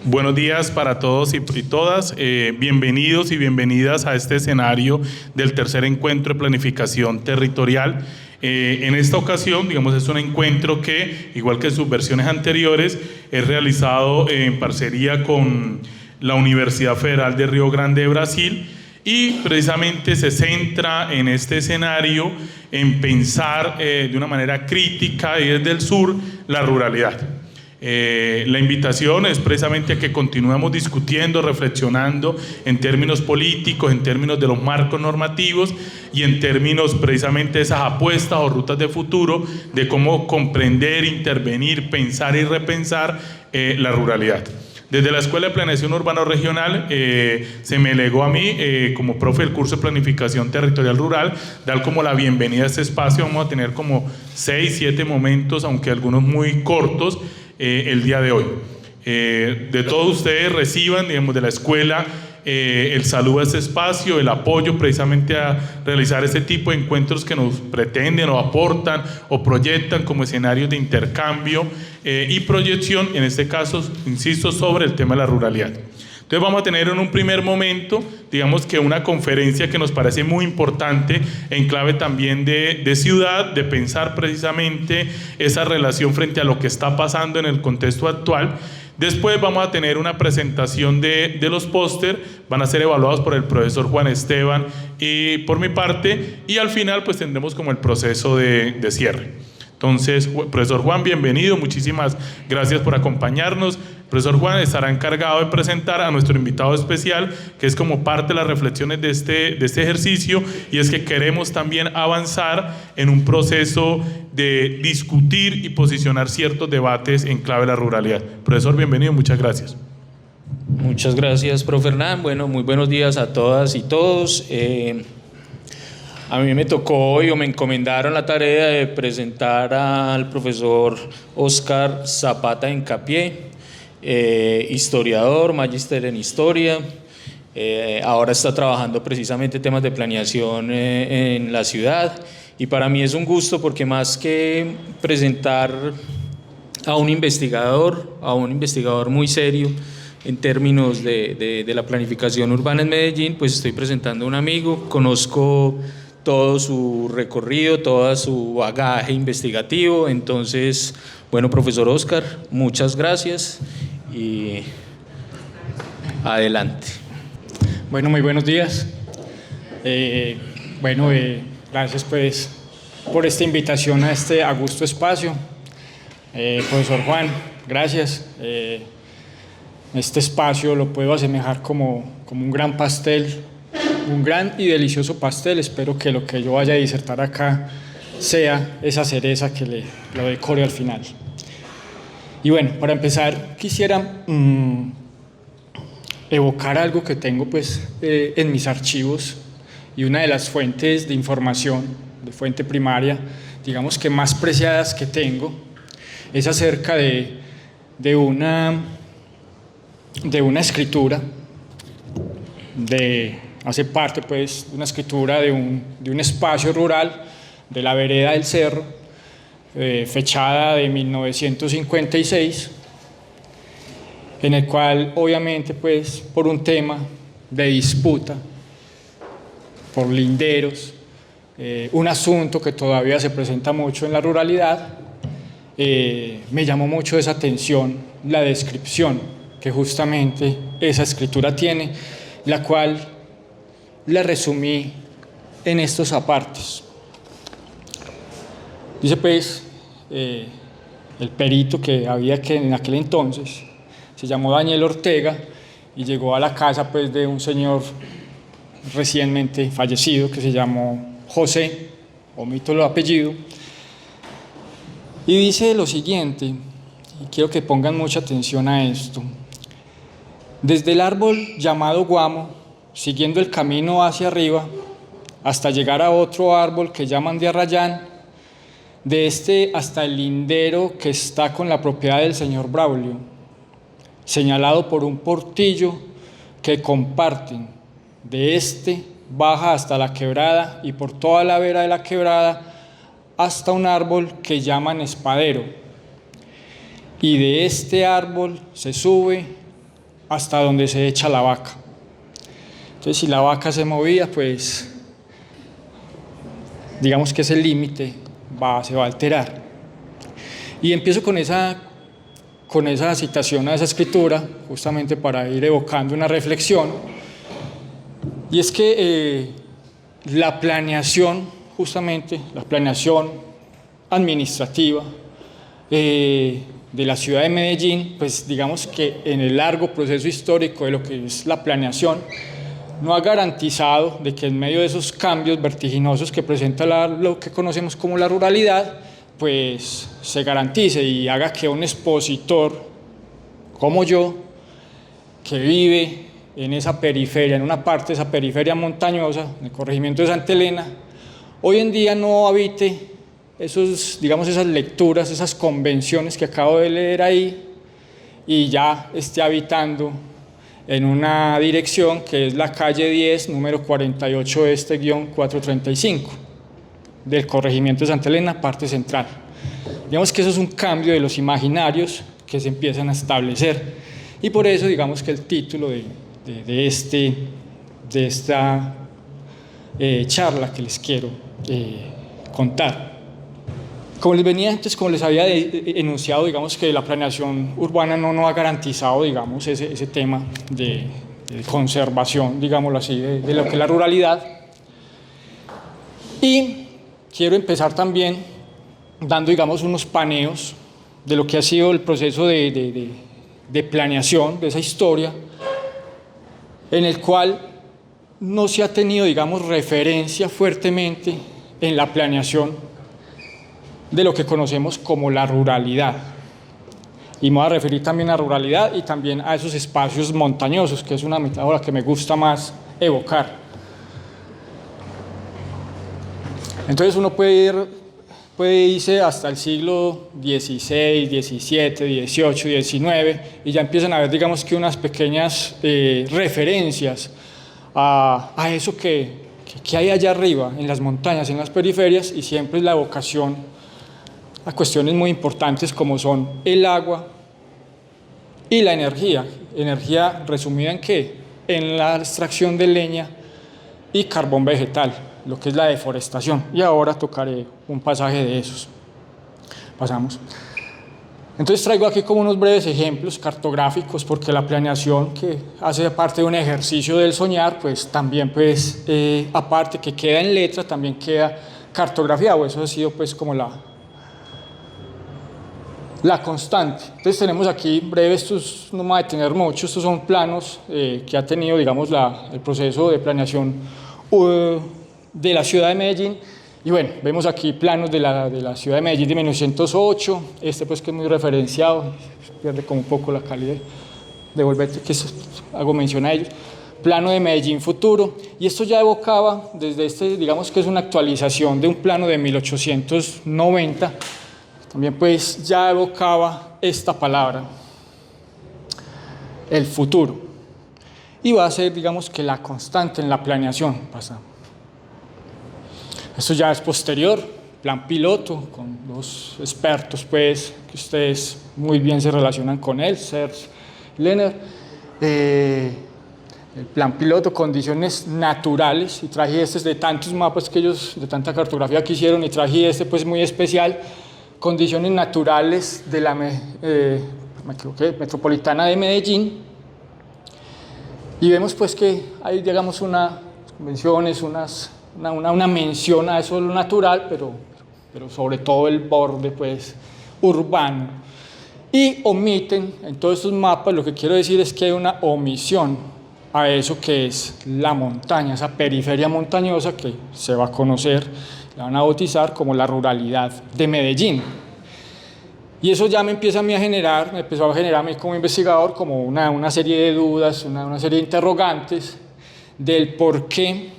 Buenos días para todos y todas. Bienvenidos y bienvenidas a este escenario del tercer encuentro de planificación territorial. En esta ocasión, digamos, es un encuentro que, igual que en sus versiones anteriores, es realizado en parcería con la Universidad Federal de Río Grande de Brasil, y precisamente se centra en este escenario en pensar de una manera crítica y desde el sur la ruralidad. La invitación es precisamente a que continuemos discutiendo, reflexionando en términos políticos, en términos de los marcos normativos y en términos precisamente de esas apuestas o rutas de futuro de cómo comprender, intervenir, pensar y repensar la ruralidad. Desde la Escuela de Planeación Urbano Regional se me legó a mí, como profe del curso de Planificación Territorial Rural, dar como la bienvenida a este espacio. Vamos a tener como 6, 7 momentos, aunque algunos muy cortos, el día de hoy. De todos ustedes reciban, digamos, de la escuela el saludo a este espacio, el apoyo precisamente a realizar este tipo de encuentros que nos pretenden o aportan o proyectan como escenarios de intercambio y proyección, en este caso, insisto, sobre el tema de la ruralidad. Entonces vamos a tener en un primer momento, digamos que una conferencia que nos parece muy importante en clave también de ciudad, de pensar precisamente esa relación frente a lo que está pasando en el contexto actual. Después vamos a tener una presentación de los póster, van a ser evaluados por el profesor Juan Esteban y por mi parte, y al final pues tendremos como el proceso de cierre. Entonces, profesor Juan, bienvenido, muchísimas gracias por acompañarnos. Profesor Juan estará encargado de presentar a nuestro invitado especial, que es como parte de las reflexiones de este ejercicio, y es que queremos también avanzar en un proceso de discutir y posicionar ciertos debates en clave de la ruralidad. Profesor, bienvenido, muchas gracias. Muchas gracias, profe Hernán. Bueno, muy buenos días a todas y todos. A mí me tocó hoy o me encomendaron la tarea de presentar al profesor Óscar Zapata Encapié, historiador, magíster en historia. Ahora está trabajando precisamente temas de planeación en la ciudad, y para mí es un gusto porque más que presentar a un investigador muy serio en términos de la planificación urbana en Medellín, pues estoy presentando a un amigo. Conozco todo su recorrido, todo su bagaje investigativo. Entonces, bueno, profesor Óscar, muchas gracias y adelante. Bueno, muy buenos días. Gracias pues por esta invitación a este augusto espacio. Profesor Juan, gracias. Este espacio lo puedo asemejar como un gran pastel, un gran y delicioso pastel. Espero que lo que yo vaya a disertar acá sea esa cereza que lo decore al final. Y bueno, para empezar quisiera evocar algo que tengo pues en mis archivos, y una de las fuentes de información, de fuente primaria, digamos que más preciadas que tengo, es acerca de una escritura, hace parte pues de una escritura de un espacio rural de la vereda del Cerro, fechada de 1956, en el cual obviamente pues por un tema de disputa por linderos, un asunto que todavía se presenta mucho en la ruralidad, me llamó mucho esa atención la descripción que justamente esa escritura tiene, la cual la resumí en estos apartes. Dice pues, el perito que en aquel entonces se llamó Daniel Ortega, y llegó a la casa pues de un señor recientemente fallecido que se llamó José, omito el apellido, y dice lo siguiente, y quiero que pongan mucha atención a esto: desde el árbol llamado Guamo, siguiendo el camino hacia arriba, hasta llegar a otro árbol que llaman de Arrayán, de este hasta el lindero que está con la propiedad del señor Braulio, señalado por un portillo que comparten, de este baja hasta la quebrada, y por toda la vera de la quebrada hasta un árbol que llaman espadero, y de este árbol se sube hasta donde se echa la vaca. Entonces, si la vaca se movía, pues digamos que ese límite se va a alterar. Y empiezo con esa citación a esa escritura, justamente para ir evocando una reflexión, y es que la planeación, justamente la planeación administrativa de la ciudad de Medellín, pues digamos que en el largo proceso histórico de lo que es la planeación, no ha garantizado de que en medio de esos cambios vertiginosos que presenta lo que conocemos como la ruralidad, pues se garantice y haga que un expositor como yo, que vive en esa periferia, en una parte de esa periferia montañosa, en el corregimiento de Santa Elena, hoy en día no habite esas lecturas, esas convenciones que acabo de leer ahí, y ya esté habitando en una dirección que es la calle 10, número 48 este-435, del corregimiento de Santa Elena, parte central. Digamos que eso es un cambio de los imaginarios que se empiezan a establecer, y por eso digamos que el título de esta charla que les quiero contar. Como les venía antes, como les había enunciado, digamos que la planeación urbana no ha garantizado, digamos, ese tema de conservación, digámoslo así, de lo que es la ruralidad. Y quiero empezar también dando, digamos, unos paneos de lo que ha sido el proceso de planeación, de esa historia, en el cual no se ha tenido, digamos, referencia fuertemente en la planeación de lo que conocemos como la ruralidad. Y me voy a referir también a ruralidad y también a esos espacios montañosos, que es una metáfora que me gusta más evocar. Entonces uno puede irse hasta el siglo XVI, XVII, XVIII, XIX, y ya empiezan a ver, digamos, que unas pequeñas referencias a eso que hay allá arriba, en las montañas, en las periferias, y siempre es la evocación a cuestiones muy importantes como son el agua y la energía. Energía resumida en ¿qué? En la extracción de leña y carbón vegetal, lo que es la deforestación. Y ahora tocaré un pasaje de esos. Pasamos. Entonces traigo aquí como unos breves ejemplos cartográficos, porque la planeación, que hace parte de un ejercicio del soñar, pues también, pues, aparte que queda en letra, también queda cartografiado. Eso ha sido, pues, como la constante. Entonces tenemos aquí breves, estos no me voy a detener mucho, estos son planos que ha tenido, digamos, el proceso de planeación de la ciudad de Medellín. Y bueno, vemos aquí planos de la ciudad de Medellín de 1908, pues que es muy referenciado, pierde como un poco la calidad de Volvete, que hago mención a ellos. Plano de Medellín futuro, y esto ya evocaba desde digamos que es una actualización de un plano de 1890, también pues ya evocaba esta palabra, el futuro, y va a ser, digamos, que la constante en la planeación. Esto ya es posterior, plan piloto, con dos expertos, pues, que ustedes muy bien se relacionan con él, Serge Lehner. El plan piloto, condiciones naturales, y traje de tantos mapas que ellos, de tanta cartografía que hicieron, y traje pues muy especial, condiciones naturales de la metropolitana de Medellín, y vemos pues que hay, digamos, unas convenciones, una mención a eso lo natural, pero sobre todo el borde, pues, urbano, y omiten en todos estos mapas. Lo que quiero decir es que hay una omisión a eso que es la montaña, esa periferia montañosa que se va a conocer, la van a bautizar como la ruralidad de Medellín. Y eso ya me empezó a generar a mí como investigador como una serie de dudas, una serie de interrogantes del por qué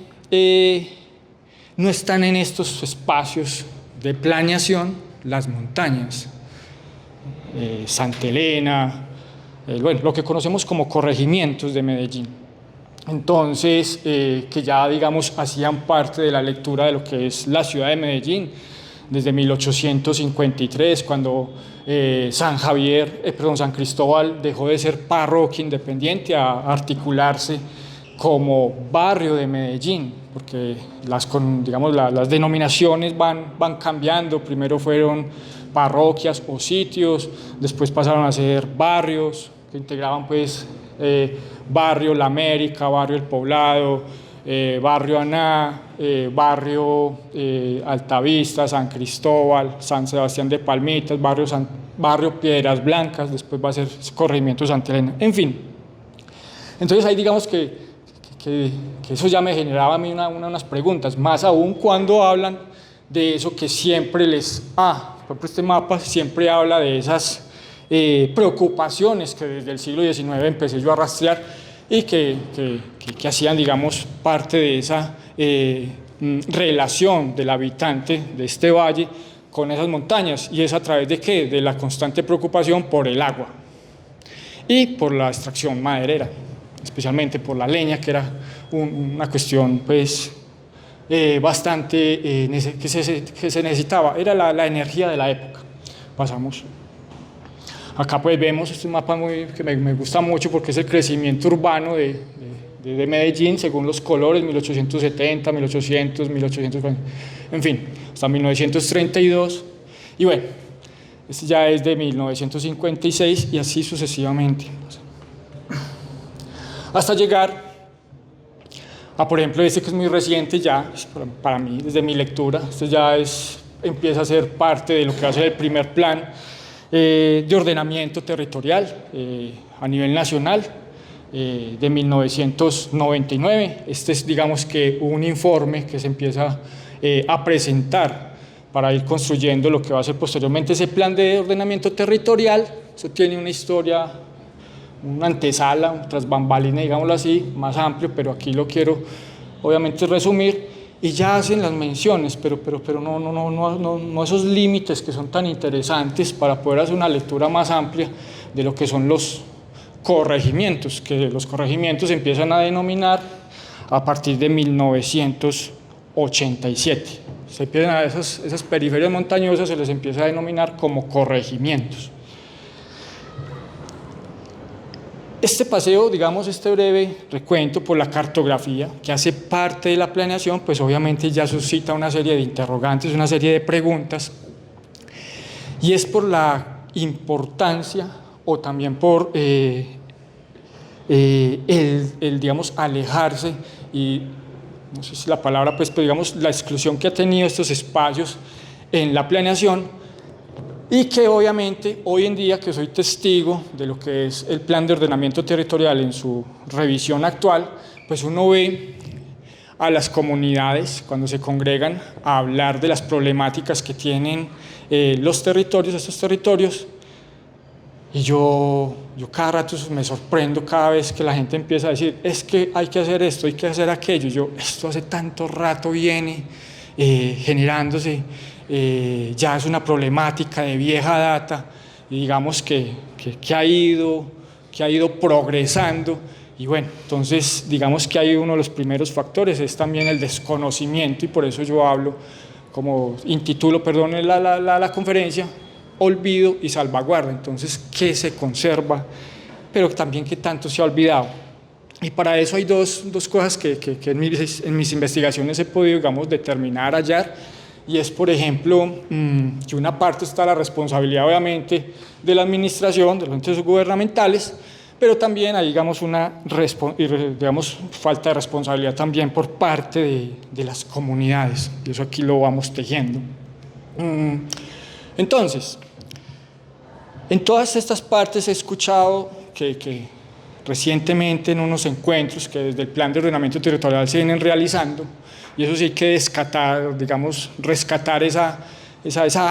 no están en estos espacios de planeación las montañas. Santa Elena, bueno, lo que conocemos como corregimientos de Medellín. Entonces, que ya, digamos, hacían parte de la lectura de lo que es la ciudad de Medellín desde 1853, cuando San Cristóbal dejó de ser parroquia independiente a articularse como barrio de Medellín, porque las denominaciones van cambiando. Primero fueron parroquias o sitios, después pasaron a ser barrios que integraban pues barrio La América, barrio El Poblado, barrio Aná, barrio Altavista, San Cristóbal, San Sebastián de Palmitas, barrio Piedras Blancas, después va a ser corregimiento Santa Elena, en fin. Entonces ahí digamos que eso ya me generaba a mí unas preguntas, más aún cuando hablan de eso que siempre por ejemplo este mapa siempre habla de esas preocupaciones que desde el siglo XIX empecé yo a rastrear y que hacían, digamos, parte de esa relación del habitante de este valle con esas montañas, y es a través de ¿qué? De la constante preocupación por el agua y por la extracción maderera, especialmente por la leña, que era una cuestión pues bastante que se necesitaba, era la energía de la época. Pasamos. Acá pues vemos este mapa que me gusta mucho porque es el crecimiento urbano de Medellín según los colores, 1870, 1800, 1840, en fin, hasta 1932. Y bueno, este ya es de 1956 y así sucesivamente. Hasta llegar a, por ejemplo, este que es muy reciente ya, para mí, desde mi lectura, este ya empieza a ser parte de lo que va a ser el primer plan de ordenamiento territorial a nivel nacional de 1999. Este es, digamos, que un informe que se empieza a presentar para ir construyendo lo que va a ser posteriormente ese plan de ordenamiento territorial. Eso tiene una historia, una antesala, un tras bambalina, digámoslo así, más amplio, pero aquí lo quiero obviamente resumir. Y ya hacen las menciones, pero no esos límites que son tan interesantes para poder hacer una lectura más amplia de lo que son los corregimientos, que los corregimientos se empiezan a denominar a partir de 1987. Se empiezan a esas periferias montañosas, se les empieza a denominar como corregimientos. Este paseo, digamos, este breve recuento por la cartografía, que hace parte de la planeación, pues obviamente ya suscita una serie de interrogantes, una serie de preguntas, y es por la importancia o también por digamos, alejarse y, no sé si la palabra, pues, pero digamos, la exclusión que ha tenido estos espacios en la planeación. Y que obviamente hoy en día, que soy testigo de lo que es el plan de ordenamiento territorial en su revisión actual, pues uno ve a las comunidades cuando se congregan a hablar de las problemáticas que tienen los territorios, estos territorios, y yo cada rato me sorprendo cada vez que la gente empieza a decir, es que hay que hacer esto, hay que hacer aquello. Yo, esto hace tanto rato viene generándose, ya es una problemática de vieja data, y digamos que ha ido progresando. Y bueno, entonces digamos que hay uno de los primeros factores, es también el desconocimiento, y por eso yo hablo, como intitulo, perdón, la conferencia, olvido y salvaguarda. Entonces, ¿qué se conserva? Pero también qué tanto se ha olvidado. Y para eso hay dos cosas que en mis investigaciones he podido, digamos, determinar, hallar, y es, por ejemplo, que una parte está la responsabilidad, obviamente, de la administración, de los entes gubernamentales, pero también hay, digamos, falta de responsabilidad también por parte de las comunidades, y eso aquí lo vamos tejiendo. Entonces, en todas estas partes he escuchado que recientemente en unos encuentros que desde el Plan de Ordenamiento Territorial se vienen realizando, y eso sí hay que rescatar esa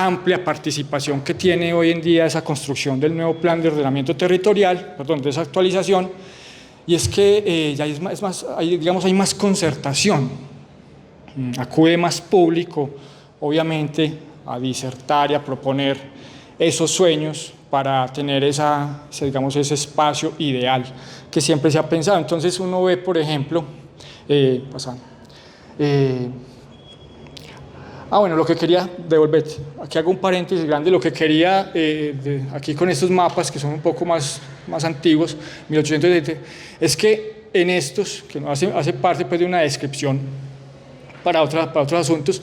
amplia participación que tiene hoy en día esa construcción del nuevo Plan de Ordenamiento Territorial, de esa actualización, y es que ya hay más concertación, acude más público, obviamente, a disertar y a proponer esos sueños para tener ese espacio ideal que siempre se ha pensado. Entonces uno Bueno, lo que quería, devolverte, aquí hago un paréntesis grande, lo que quería, aquí con estos mapas que son un poco más antiguos, 1820, es que en estos, que no hace parte pues, de una descripción para otros asuntos,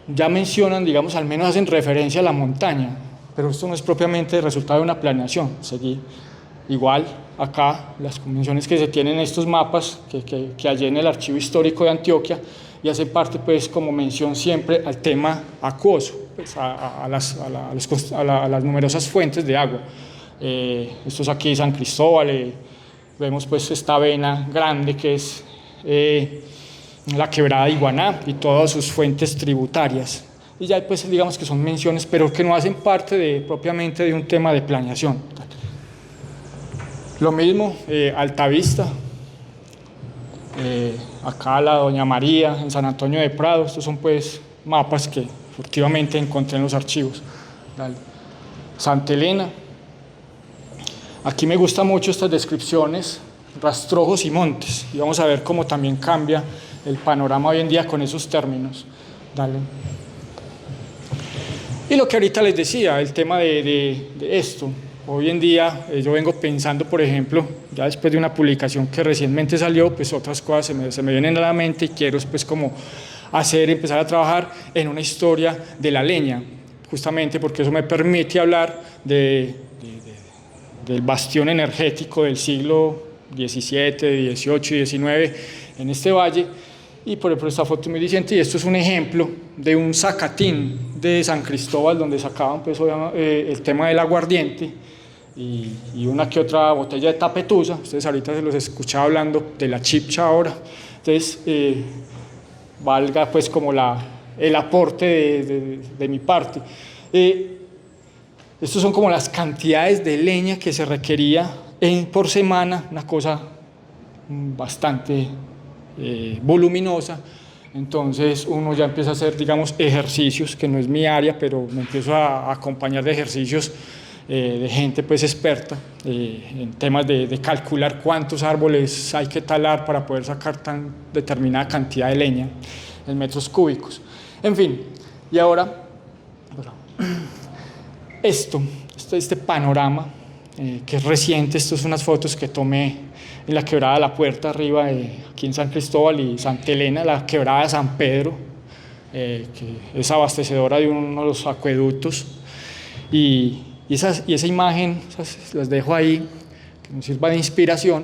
ya mencionan, digamos, al menos hacen referencia a la montaña, pero esto no es propiamente el resultado de una planeación. Seguí igual acá las convenciones que se tienen en estos mapas que hallé en el Archivo Histórico de Antioquia, y hace parte pues como mención siempre al tema acuoso, pues, a las numerosas fuentes de agua. Esto es aquí San Cristóbal, vemos pues esta vena grande que es la quebrada de Iguaná y todas sus fuentes tributarias. Y ya pues digamos que son menciones, pero que no hacen parte propiamente de un tema de planeación. Lo mismo, Altavista, acá la Doña María, en San Antonio de Prado, estos son pues mapas que efectivamente encontré en los archivos. Dale. Santa Elena, aquí me gustan mucho estas descripciones, rastrojos y montes, y vamos a ver cómo también cambia el panorama hoy en día con esos términos. Dale. Y lo que ahorita les decía, el tema de esto. Hoy en día yo vengo pensando, por ejemplo, ya después de una publicación que recientemente salió, pues otras cosas se me vienen a la mente y quiero pues como empezar a trabajar en una historia de la leña, justamente porque eso me permite hablar del bastión energético del siglo XVII, XVIII y XIX en este valle. Y por ejemplo esta foto me dice, y esto es un ejemplo de un zacatín de San Cristóbal donde sacaban pues, el tema del aguardiente y una que otra botella de tapetusa. Ustedes ahorita se los escuchaba hablando de la chipcha ahora. Entonces valga pues como el aporte de mi parte. Estos son como las cantidades de leña que se requería por semana, una cosa bastante voluminosa. Entonces uno ya empieza a hacer, digamos, ejercicios, que no es mi área, pero me empiezo a acompañar de ejercicios de gente pues experta en temas de calcular cuántos árboles hay que talar para poder sacar tan determinada cantidad de leña en metros cúbicos. En fin, y ahora este panorama que es reciente, estas son unas fotos que tomé en la quebrada de la Puerta arriba, aquí en San Cristóbal, y Santa Elena, la quebrada de San Pedro, que es abastecedora de uno de los acueductos, y esa imagen las dejo ahí, que nos sirva de inspiración,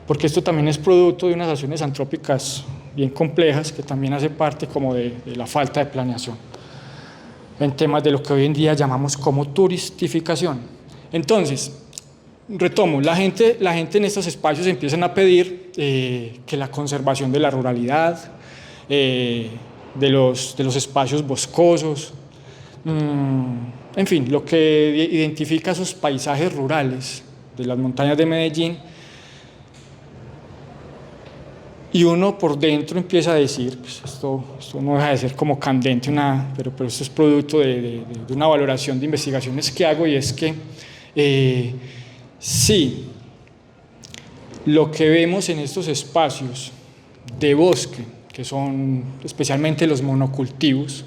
porque esto también es producto de unas acciones antrópicas bien complejas, que también hace parte como de la falta de planeación, en temas de lo que hoy en día llamamos como turistificación. Entonces, retomo, la gente en estos espacios empiezan a pedir que la conservación de la ruralidad, de los espacios boscosos, en fin, lo que identifica esos paisajes rurales de las montañas de Medellín. Y uno por dentro empieza a decir, pues esto no deja de ser como candente, pero esto es producto de una valoración de investigaciones que hago, y es que sí, lo que vemos en estos espacios de bosque, que son especialmente los monocultivos,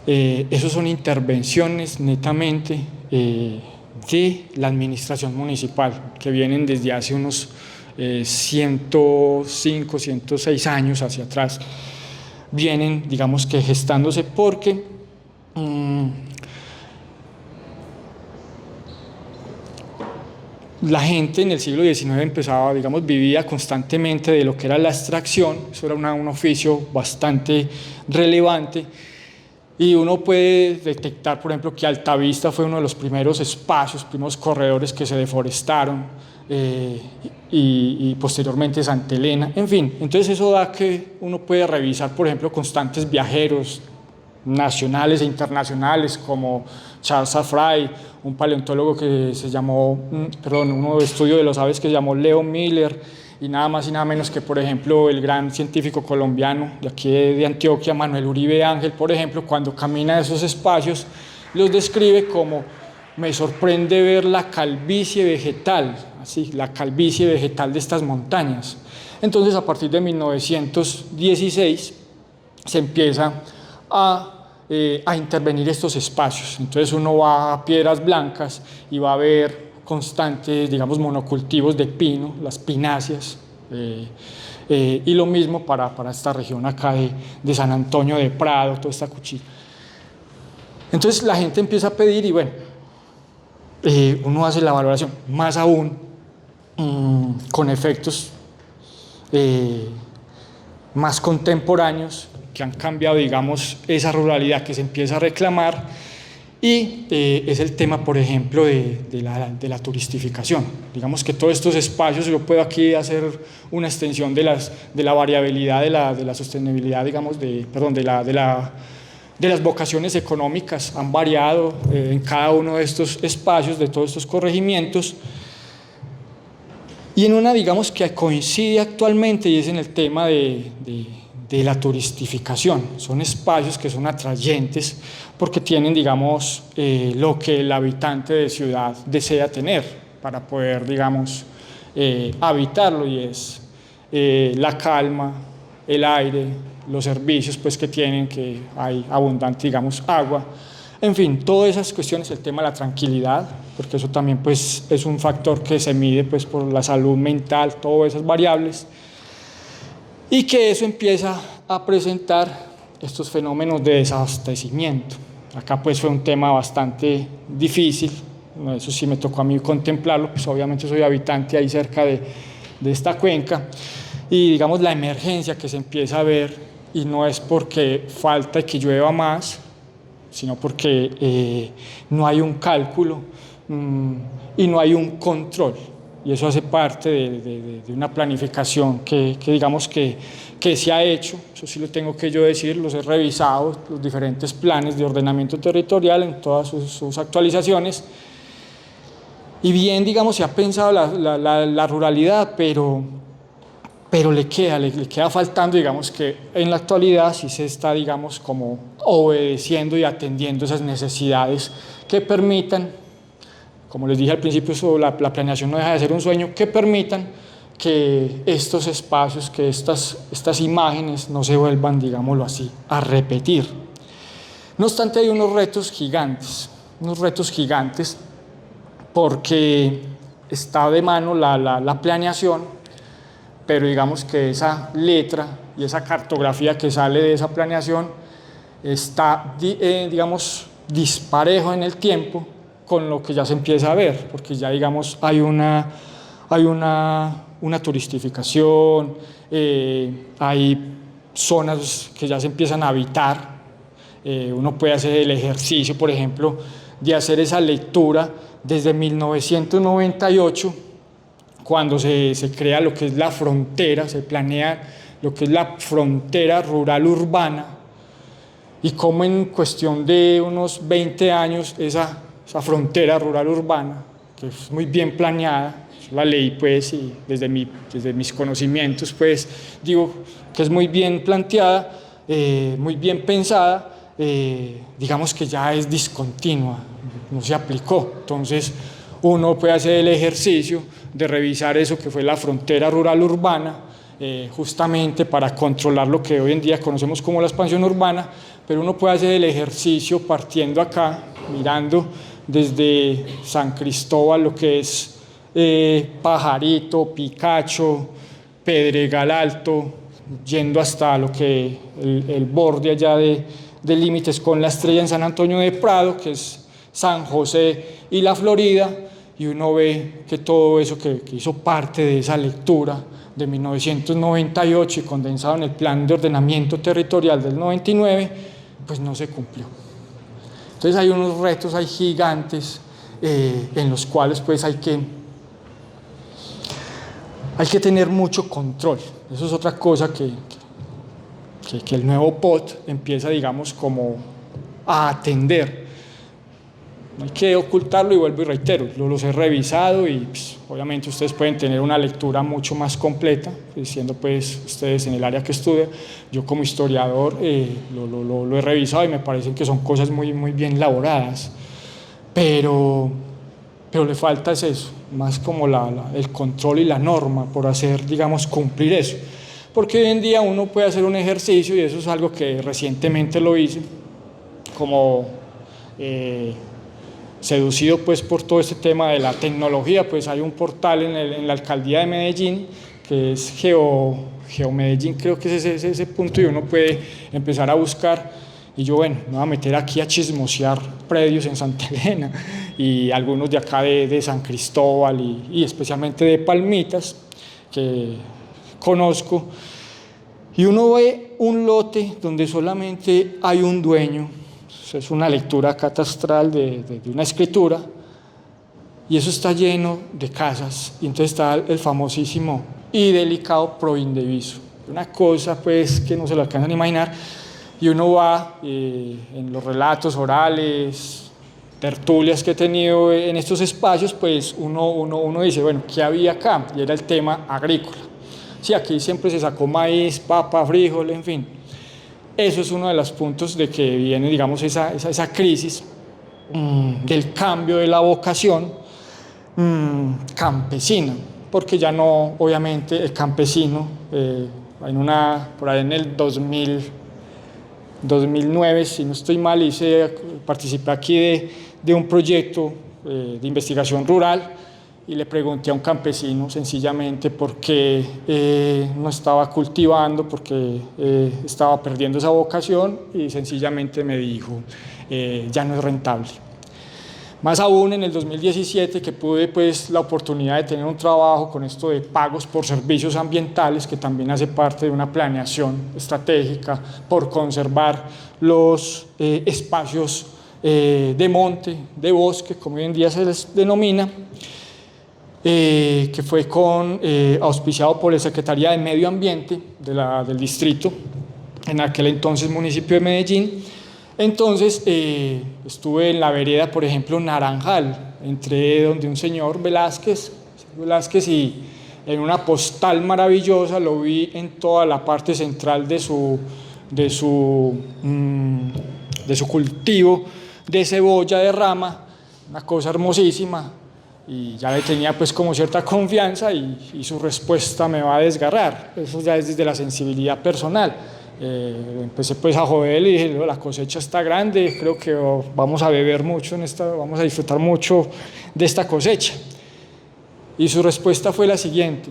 esos son intervenciones netamente de la administración municipal, que vienen desde hace unos 105, 106 años hacia atrás, vienen, digamos que gestándose, porque la gente en el siglo XIX empezaba, digamos, vivía constantemente de lo que era la extracción. Eso era un oficio bastante relevante, y uno puede detectar, por ejemplo, que Altavista fue uno de los primeros espacios, primeros corredores que se deforestaron, y posteriormente Santa Elena, en fin. Entonces eso da que uno puede revisar, por ejemplo, constantes viajeros nacionales e internacionales como Charles Fry, un paleontólogo que se llamó, uno de estudio de los aves que se llamó Leo Miller, y nada más y nada menos que, por ejemplo, el gran científico colombiano de aquí de Antioquia, Manuel Uribe Ángel, por ejemplo, cuando camina esos espacios, los describe como: me sorprende ver la calvicie vegetal, así, la calvicie vegetal de estas montañas. Entonces, a partir de 1916, se empieza a intervenir estos espacios. Entonces uno va a Piedras Blancas y va a ver constantes, digamos, monocultivos de pino, las pináceas, y lo mismo para esta región acá de San Antonio de Prado, toda esta cuchilla. Entonces la gente empieza a pedir y bueno, uno hace la valoración, más aún con efectos más contemporáneos que han cambiado, digamos, esa ruralidad que se empieza a reclamar. Y es el tema, por ejemplo, de la turistificación. Digamos que todos estos espacios, yo puedo aquí hacer una extensión de la variabilidad, de la sostenibilidad, digamos, de las vocaciones económicas, han variado en cada uno de estos espacios, de todos estos corregimientos. Y en una, digamos, que coincide actualmente, y es en el tema de la turistificación. Son espacios que son atrayentes porque tienen, digamos, lo que el habitante de ciudad desea tener para poder, digamos, habitarlo, y es la calma, el aire, los servicios pues, que tienen, que hay abundante, digamos, agua. En fin, todas esas cuestiones, el tema de la tranquilidad, porque eso también pues, es un factor que se mide pues, por la salud mental, todas esas variables, y que eso empieza a presentar estos fenómenos de desabastecimiento. Acá pues fue un tema bastante difícil, eso sí me tocó a mí contemplarlo, pues obviamente soy habitante ahí cerca de esta cuenca, y digamos la emergencia que se empieza a ver, y no es porque falta que llueva más, sino porque no hay un cálculo y no hay un control. Y eso hace parte de una planificación que digamos que se ha hecho, eso sí lo tengo que yo decir, los he revisado, los diferentes planes de ordenamiento territorial en todas sus actualizaciones. Y bien, digamos, se ha pensado la ruralidad, pero le queda faltando, digamos, que en la actualidad sí se está, digamos, como obedeciendo y atendiendo esas necesidades que permitan, como les dije al principio, la planeación no deja de ser un sueño, que permitan que estos espacios, que estas imágenes no se vuelvan, digámoslo así, a repetir. No obstante, hay unos retos gigantes porque está de mano la planeación, pero digamos que esa letra y esa cartografía que sale de esa planeación está, digamos, disparejo en el tiempo con lo que ya se empieza a ver, porque ya, digamos, hay una turistificación, hay zonas que ya se empiezan a habitar. Uno puede hacer el ejercicio, por ejemplo, de hacer esa lectura desde 1998, cuando se crea lo que es la frontera, se planea lo que es la frontera rural-urbana, y cómo en cuestión de unos 20 años esa frontera rural-urbana, que es muy bien planeada, la ley pues, y desde mis conocimientos pues digo que es muy bien planteada, muy bien pensada, digamos que ya es discontinua, no se aplicó. Entonces uno puede hacer el ejercicio de revisar eso que fue la frontera rural-urbana, justamente para controlar lo que hoy en día conocemos como la expansión urbana, pero uno puede hacer el ejercicio partiendo acá, mirando desde San Cristóbal, lo que es Pajarito, Picacho, Pedregal Alto, yendo hasta lo que el borde allá de límites con la Estrella en San Antonio de Prado, que es San José y la Florida, y uno ve que todo eso que hizo parte de esa lectura de 1998 y condensado en el Plan de Ordenamiento Territorial del 99, pues no se cumplió. Entonces hay unos retos, hay gigantes en los cuales pues hay que tener mucho control. Eso es otra cosa que el nuevo POT empieza, digamos, como a atender. No hay que ocultarlo, y vuelvo y reitero, los he revisado, y pues, obviamente ustedes pueden tener una lectura mucho más completa, siendo pues ustedes en el área que estudian. Yo como historiador lo he revisado y me parecen que son cosas muy, muy bien elaboradas, pero le falta es eso, más como el control y la norma por hacer, digamos, cumplir eso. porque hoy en día uno puede hacer un ejercicio, y eso es algo que recientemente lo hice, como seducido pues por todo este tema de la tecnología, pues hay un portal en la alcaldía de Medellín que es Geomedellín, creo que es ese punto, y uno puede empezar a buscar. Y yo, bueno, me voy a meter aquí a chismosear predios en Santa Elena y algunos de acá de San Cristóbal y especialmente de Palmitas, que conozco. Y uno ve un lote donde solamente hay un dueño, es una lectura catastral de una escritura, y eso está lleno de casas, y entonces está el famosísimo y delicado Proindeviso, una cosa pues que no se lo alcanzan a imaginar, y uno va en los relatos orales, tertulias que he tenido en estos espacios, pues uno dice, bueno, ¿qué había acá? Y era el tema agrícola. Sí, aquí siempre se sacó maíz, papa, frijol, en fin. Eso es uno de los puntos de que viene, digamos, esa crisis del cambio de la vocación campesina, porque ya no, obviamente, el campesino, por ahí en el 2009, si no estoy mal, participé aquí de un proyecto de investigación rural, y le pregunté a un campesino sencillamente por qué no estaba cultivando, por qué estaba perdiendo esa vocación, y sencillamente me dijo, ya no es rentable. Más aún en el 2017, que pude pues la oportunidad de tener un trabajo con esto de pagos por servicios ambientales, que también hace parte de una planeación estratégica por conservar los espacios de monte, de bosque, como hoy en día se les denomina, que fue auspiciado por la Secretaría de Medio Ambiente del distrito, en aquel entonces municipio de Medellín. Entonces estuve en la vereda, por ejemplo, Naranjal, entré donde un señor Velázquez, y en una postal maravillosa lo vi en toda la parte central de su cultivo de cebolla de rama, una cosa hermosísima, y ya le tenía pues como cierta confianza, y su respuesta me va a desgarrar. Eso ya es desde la sensibilidad personal. Empecé pues a joder y dije, la cosecha está grande, creo que vamos a beber mucho vamos a disfrutar mucho de esta cosecha. Y su respuesta fue la siguiente: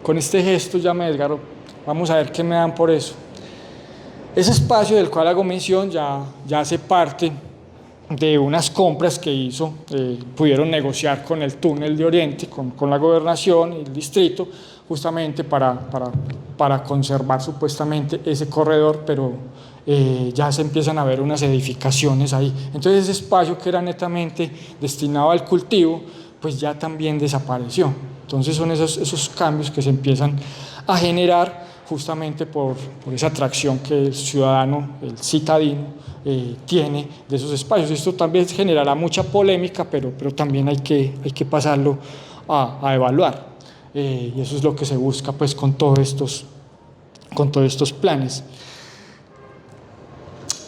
con este gesto ya me desgarró, vamos a ver qué me dan por eso. Ese espacio del cual hago mención ya hace parte de unas compras que hizo, pudieron negociar con el Túnel de Oriente, con la gobernación y el distrito, justamente para conservar supuestamente ese corredor, pero ya se empiezan a ver unas edificaciones ahí. Entonces ese espacio que era netamente destinado al cultivo, pues ya también desapareció. Entonces son esos cambios que se empiezan a generar justamente por esa atracción que el ciudadano, el citadino, tiene de esos espacios. Esto también generará mucha polémica, pero también hay que pasarlo a evaluar. Y eso es lo que se busca pues con todos estos planes.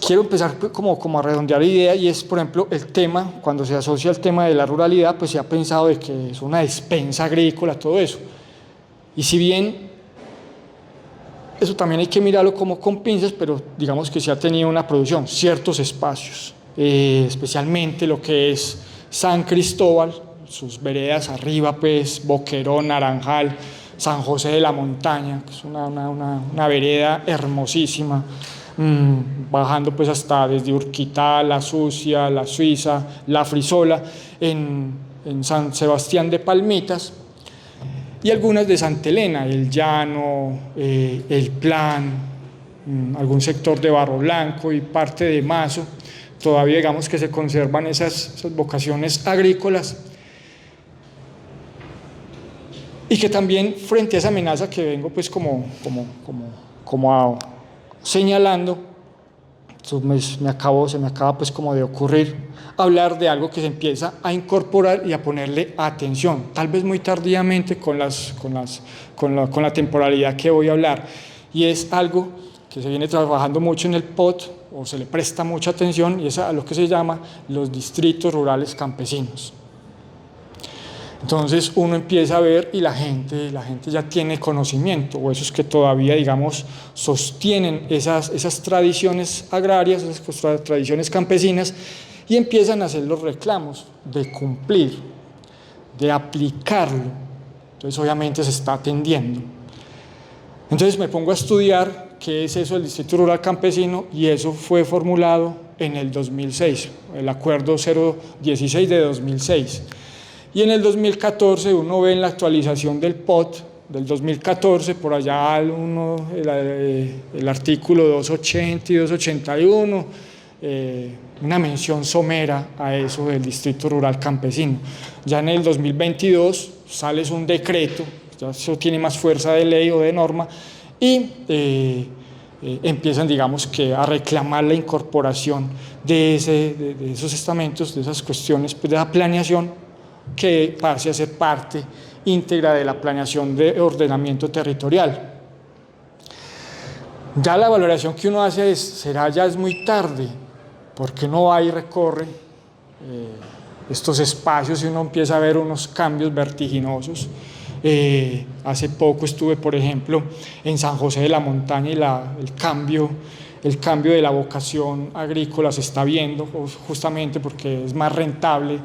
Quiero empezar como a redondear idea, y es, por ejemplo, el tema, cuando se asocia el tema de la ruralidad, pues se ha pensado de que es una despensa agrícola, todo eso. Y si bien eso también hay que mirarlo como con pinzas, pero digamos que se ha tenido una producción, ciertos espacios, especialmente lo que es San Cristóbal, sus veredas arriba, pues Boquerón, Naranjal, San José de la Montaña, que es una vereda hermosísima, bajando pues hasta desde Urquitá, La Sucia, La Suiza, La Frisola, en San Sebastián de Palmitas, y algunas de Santa Elena, El Llano, El Plan, algún sector de Barro Blanco y parte de Mazo. Todavía digamos que se conservan esas vocaciones agrícolas, y que también frente a esa amenaza que vengo pues como señalando, se me acaba pues como de ocurrir hablar de algo que se empieza a incorporar y a ponerle atención, tal vez muy tardíamente con la temporalidad que voy a hablar, y es algo que se viene trabajando mucho en el POT, o se le presta mucha atención, y es a lo que se llama los distritos rurales campesinos. Entonces uno empieza a ver y la gente ya tiene conocimiento, o esos que todavía, digamos, sostienen esas tradiciones agrarias, esas tradiciones campesinas, y empiezan a hacer los reclamos de cumplir, de aplicarlo. Entonces obviamente se está atendiendo. Entonces me pongo a estudiar qué es eso del Distrito Rural Campesino, y eso fue formulado en el 2006, el Acuerdo 016 de 2006. Y en el 2014 uno ve en la actualización del POT del 2014, por allá el artículo 280 y 281, una mención somera a eso del Distrito Rural Campesino. Ya en el 2022 sale un decreto, ya eso tiene más fuerza de ley o de norma, y empiezan, digamos, que a reclamar la incorporación de esos estamentos, de esas cuestiones, pues, de la planeación, que pase a ser parte íntegra de la planeación de ordenamiento territorial. Ya la valoración que uno hace ya es muy tarde, porque uno va y recorre estos espacios y uno empieza a ver unos cambios vertiginosos. Hace poco estuve, por ejemplo, en San José de la Montaña, y el cambio de la vocación agrícola se está viendo, justamente porque es más rentable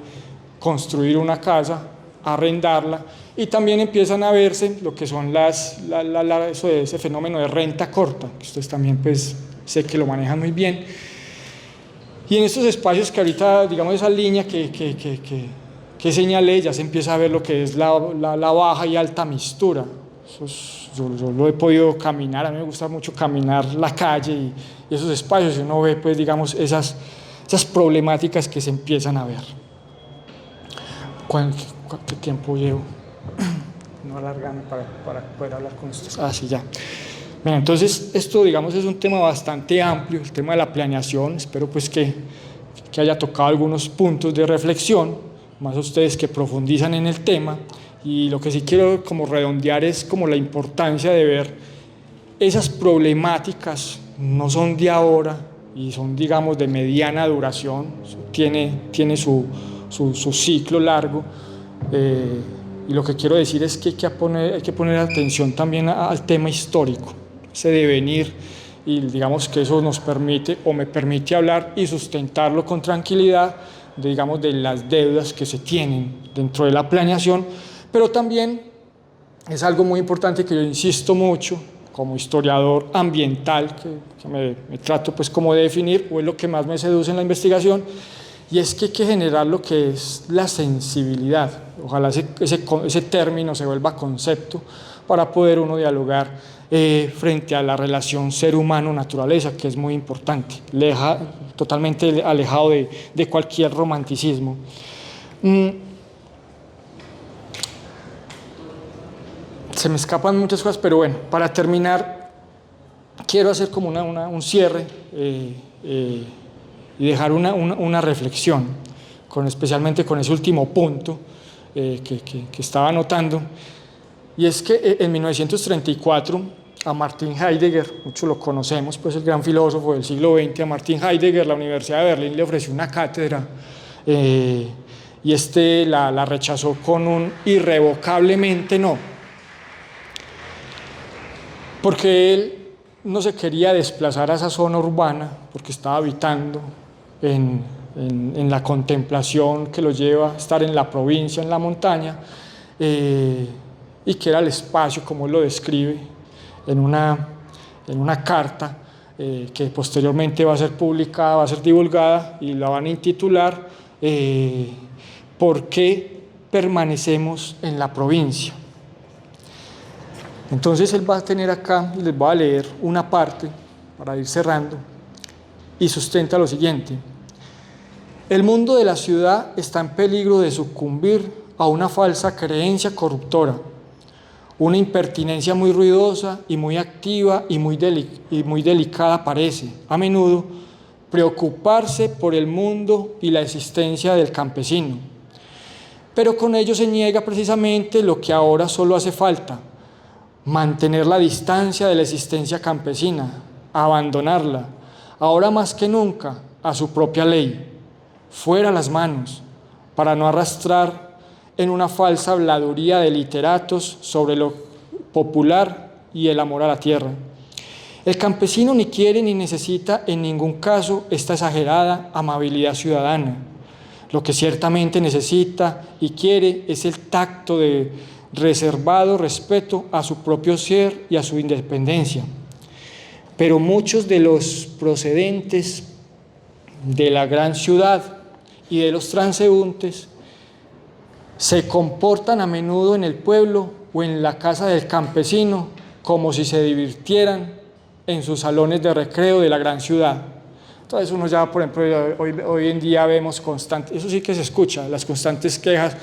construir una casa, arrendarla, y también empiezan a verse lo que son ese fenómeno de renta corta, que ustedes también, pues, sé que lo manejan muy bien. Y en estos espacios que ahorita, digamos, esa línea que señalé, ya se empieza a ver lo que es la baja y alta mistura. Yo lo he podido caminar, a mí me gusta mucho caminar la calle y esos espacios, y uno ve, pues, digamos, esas problemáticas que se empiezan a ver. ¿Qué tiempo llevo? No alargarme para poder hablar con ustedes. Sí, ya. Bueno, entonces esto, digamos, es un tema bastante amplio, el tema de la planeación. Espero, pues, que haya tocado algunos puntos de reflexión, más a ustedes que profundizan en el tema, y lo que sí quiero como redondear es como la importancia de ver esas problemáticas, no son de ahora y son, digamos, de mediana duración, tiene su ciclo largo, y lo que quiero decir es que hay que poner atención también al tema histórico, ese devenir, y digamos que eso nos permite, o me permite, hablar y sustentarlo con tranquilidad, digamos, de las deudas que se tienen dentro de la planeación, pero también es algo muy importante que yo insisto mucho como historiador ambiental, que me trato, pues, como de definir, o es lo que más me seduce en la investigación, y es que hay que generar lo que es la sensibilidad. Ojalá ese término se vuelva concepto para poder uno dialogar frente a la relación ser humano-naturaleza, que es muy importante, totalmente alejado de cualquier romanticismo. Se me escapan muchas cosas, pero bueno, para terminar, quiero hacer como un cierre y dejar una reflexión, especialmente con ese último punto que estaba anotando, y es que en 1934 a Martin Heidegger, muchos lo conocemos, pues, el gran filósofo del siglo XX, a Martin Heidegger la Universidad de Berlín le ofreció una cátedra, y la rechazó con un irrevocablemente no, porque él no se quería desplazar a esa zona urbana, porque estaba habitando en la contemplación que lo lleva a estar en la provincia, en la montaña, y que era el espacio, como él lo describe en una carta que posteriormente va a ser publicada, va a ser divulgada, y la van a intitular ¿Por qué permanecemos en la provincia? Entonces él va a tener acá, les voy a leer una parte para ir cerrando, y sustenta lo siguiente: el mundo de la ciudad está en peligro de sucumbir a una falsa creencia corruptora, una impertinencia muy ruidosa y muy activa y muy delicada parece, a menudo, preocuparse por el mundo y la existencia del campesino. Pero con ello se niega precisamente lo que ahora solo hace falta: mantener la distancia de la existencia campesina, abandonarla, ahora más que nunca, a su propia ley, fuera las manos, para no arrastrar en una falsa habladuría de literatos sobre lo popular y el amor a la tierra. El campesino ni quiere ni necesita en ningún caso esta exagerada amabilidad ciudadana. Lo que ciertamente necesita y quiere es el tacto de reservado respeto a su propio ser y a su independencia. Pero muchos de los procedentes de la gran ciudad y de los transeúntes se comportan a menudo en el pueblo o en la casa del campesino como si se divirtieran en sus salones de recreo de la gran ciudad. Entonces uno ya, por ejemplo, hoy en día vemos constantes, eso sí que se escucha, las constantes quejas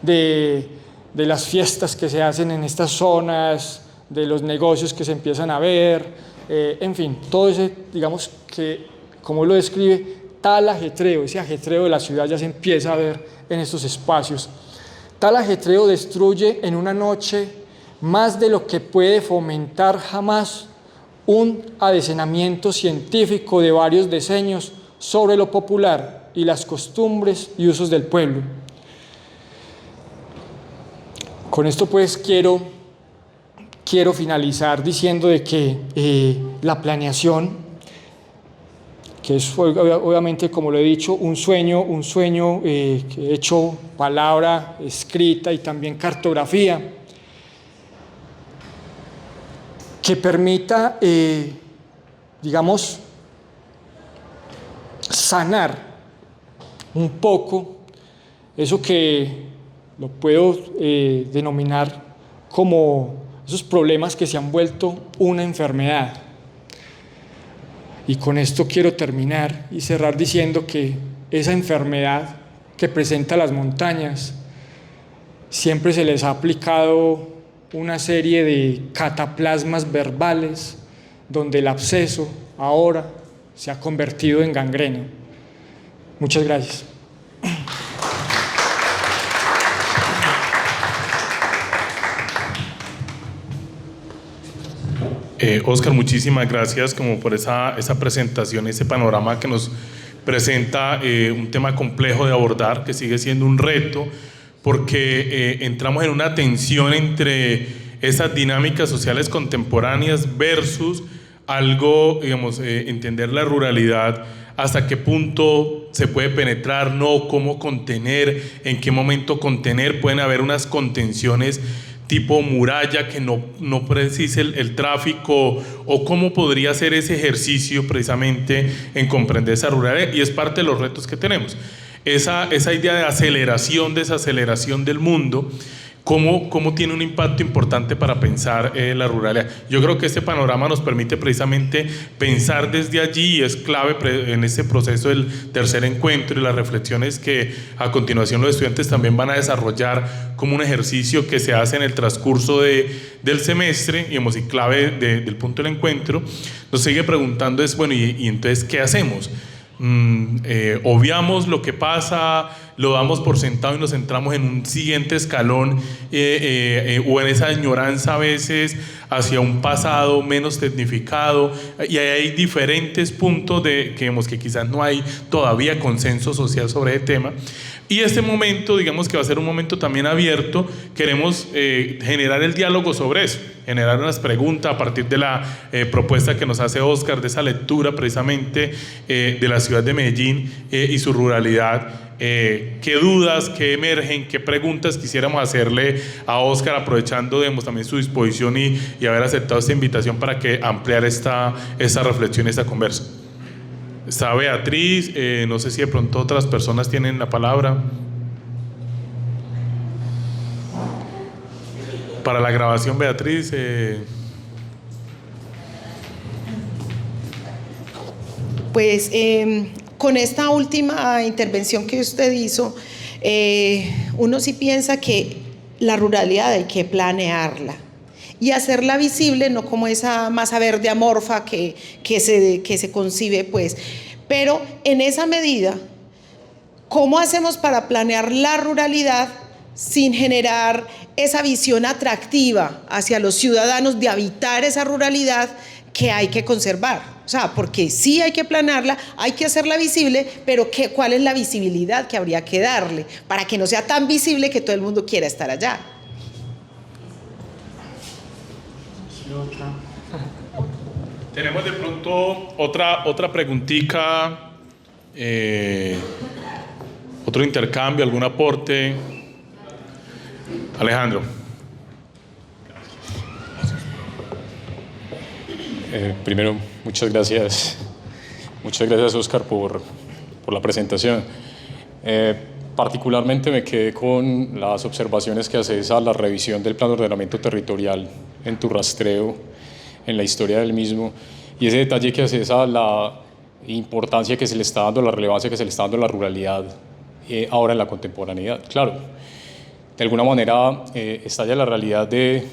de las fiestas que se hacen en estas zonas, de los negocios que se empiezan a ver, en fin, todo ese, digamos que, como lo describe, tal ajetreo, ese ajetreo de la ciudad ya se empieza a ver en estos espacios. Tal ajetreo destruye en una noche más de lo que puede fomentar jamás un adecenamiento científico de varios decenios sobre lo popular y las costumbres y usos del pueblo. Con esto pues quiero finalizar diciendo de que la planeación, que es obviamente, como lo he dicho, un sueño que he hecho palabra escrita y también cartografía, que permita, digamos, sanar un poco eso que lo puedo denominar como esos problemas que se han vuelto una enfermedad. Y con esto quiero terminar y cerrar diciendo que esa enfermedad que presenta las montañas siempre se les ha aplicado una serie de cataplasmas verbales donde el absceso ahora se ha convertido en gangrena. Muchas gracias. Óscar, muchísimas gracias como por esa presentación, ese panorama que nos presenta un tema complejo de abordar, que sigue siendo un reto, porque entramos en una tensión entre esas dinámicas sociales contemporáneas versus algo, digamos, entender la ruralidad, hasta qué punto se puede penetrar, no, cómo contener, en qué momento contener. Pueden haber unas contenciones tipo muralla que no precise el tráfico, o cómo podría ser ese ejercicio precisamente en comprender esa ruralidad, y es parte de los retos que tenemos. Esa idea de aceleración, desaceleración del mundo, cómo tiene un impacto importante para pensar la ruralidad. Yo creo que este panorama nos permite precisamente pensar desde allí, y es clave en este proceso del tercer encuentro y las reflexiones que a continuación los estudiantes también van a desarrollar como un ejercicio que se hace en el transcurso del semestre, digamos, y clave del punto del encuentro. Nos sigue preguntando es, bueno, ¿y entonces qué hacemos? Obviamos lo que pasa, lo damos por sentado y nos centramos en un siguiente escalón, o en esa añoranza a veces hacia un pasado menos tecnificado, y hay diferentes puntos que quizás no hay todavía consenso social sobre el tema. Y este momento, digamos que va a ser un momento también abierto. Queremos generar el diálogo sobre eso, generar unas preguntas a partir de la propuesta que nos hace Óscar, de esa lectura precisamente de la ciudad de Medellín y su ruralidad. ¿Qué dudas, qué emergen, qué preguntas quisiéramos hacerle a Óscar, aprovechando, digamos, también su disposición y haber aceptado esta invitación para que ampliar esta reflexión, esta conversa? Está Beatriz, no sé si de pronto otras personas tienen la palabra. Para la grabación, Beatriz. Pues con esta última intervención que usted hizo, uno sí piensa que la ruralidad hay que planearla y hacerla visible, no como esa masa verde amorfa que se concibe, pues. Pero en esa medida, ¿cómo hacemos para planear la ruralidad sin generar esa visión atractiva hacia los ciudadanos de habitar esa ruralidad que hay que conservar? O sea, porque sí hay que planearla, hay que hacerla visible, pero ¿cuál es la visibilidad que habría que darle para que no sea tan visible que todo el mundo quiera estar allá? Tenemos de pronto otra preguntita, otro intercambio, algún aporte. Alejandro. Primero, muchas gracias Oscar por la presentación. Particularmente me quedé con las observaciones que haces a la revisión del Plan de Ordenamiento Territorial en tu rastreo, en la historia del mismo, y ese detalle que haces a la importancia que se le está dando, la relevancia que se le está dando a la ruralidad ahora en la contemporaneidad. Claro, de alguna manera estalla la realidad de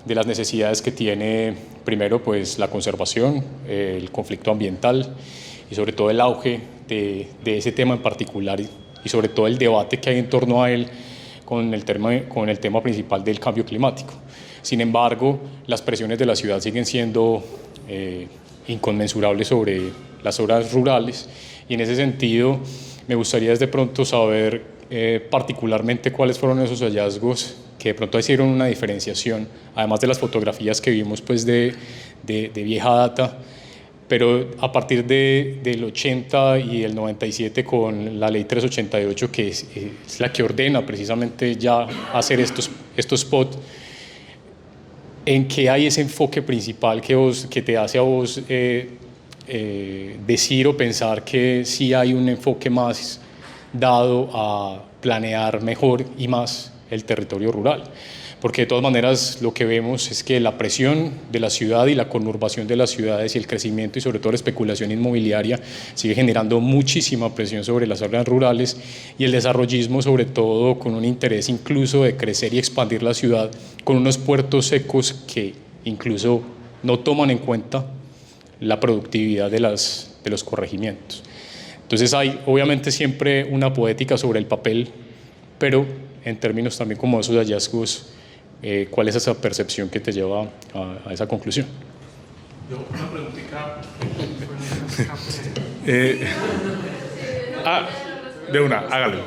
las necesidades que tiene, primero, pues la conservación, el conflicto ambiental y sobre todo el auge de ese tema en particular y sobre todo el debate que hay en torno a él con el tema principal del cambio climático. Sin embargo, las presiones de la ciudad siguen siendo inconmensurables sobre las zonas rurales, y en ese sentido me gustaría de pronto saber particularmente cuáles fueron esos hallazgos que de pronto hicieron una diferenciación, además de las fotografías que vimos pues de vieja data, pero a partir del 80 y el 97 con la ley 388, que es la que ordena precisamente ya hacer estos spots, ¿en qué hay ese enfoque principal que te hace a vos decir o pensar que sí hay un enfoque más dado a planear mejor y más el territorio rural? Porque de todas maneras lo que vemos es que la presión de la ciudad y la conurbación de las ciudades y el crecimiento y sobre todo la especulación inmobiliaria sigue generando muchísima presión sobre las zonas rurales, y el desarrollismo sobre todo con un interés incluso de crecer y expandir la ciudad con unos puertos secos que incluso no toman en cuenta la productividad de los corregimientos. Entonces hay obviamente siempre una poética sobre el papel, pero en términos también como esos hallazgos, ¿cuál es esa percepción que te lleva a esa conclusión? Una preguntita. De una, hágalo.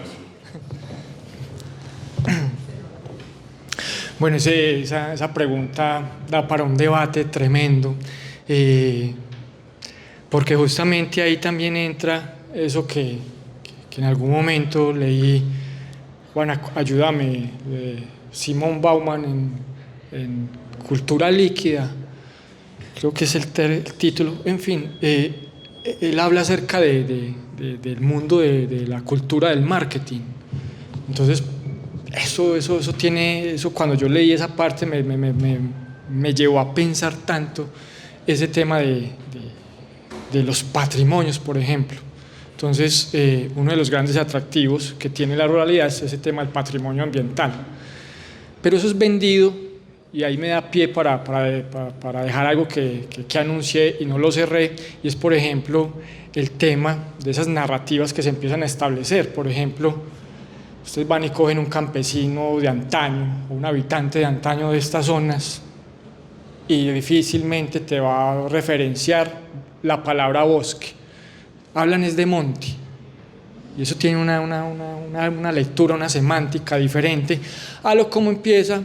Bueno, esa pregunta da para un debate tremendo, porque justamente ahí también entra eso que en algún momento leí, Juan, ayúdame, Simón Bauman en Cultura Líquida, creo que es el título. En fin, él habla acerca del mundo de la cultura del marketing. Entonces, eso cuando yo leí esa parte me llevó a pensar tanto ese tema de los patrimonios, por ejemplo. Entonces, uno de los grandes atractivos que tiene la ruralidad es ese tema del patrimonio ambiental. Pero eso es vendido, y ahí me da pie para dejar algo que anuncié y no lo cerré, y es, por ejemplo, el tema de esas narrativas que se empiezan a establecer. Por ejemplo, ustedes van y cogen un campesino de antaño, o un habitante de antaño de estas zonas, y difícilmente te va a referenciar la palabra bosque. Hablan es de monte, y eso tiene una lectura, una semántica diferente a lo como empieza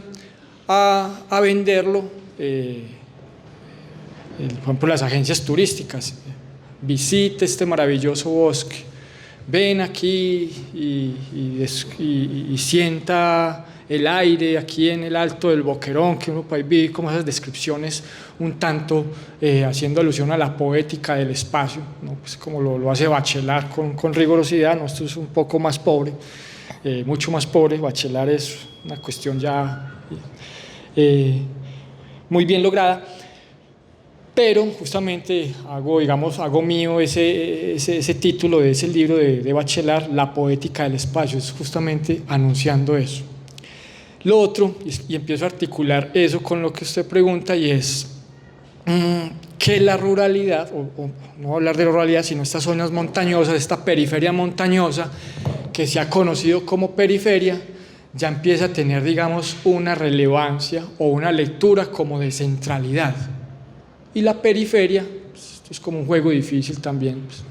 a venderlo, por ejemplo, las agencias turísticas. Visite este maravilloso bosque, ven aquí y sienta el aire aquí en el alto del Boquerón, que uno puede vivir como esas descripciones un tanto haciendo alusión a la poética del espacio, ¿no? Pues como lo hace Bachelard con rigurosidad, ¿no? Esto es un poco más pobre, mucho más pobre. Bachelard es una cuestión ya muy bien lograda, pero justamente hago mío ese título de ese libro de Bachelard, La poética del espacio, es justamente anunciando eso. Lo otro, y empiezo a articular eso con lo que usted pregunta, y es que la ruralidad, o no hablar de la ruralidad, sino estas zonas montañosas, esta periferia montañosa que se ha conocido como periferia, ya empieza a tener, digamos, una relevancia o una lectura como de centralidad. Y la periferia, Esto es como un juego difícil también, pues,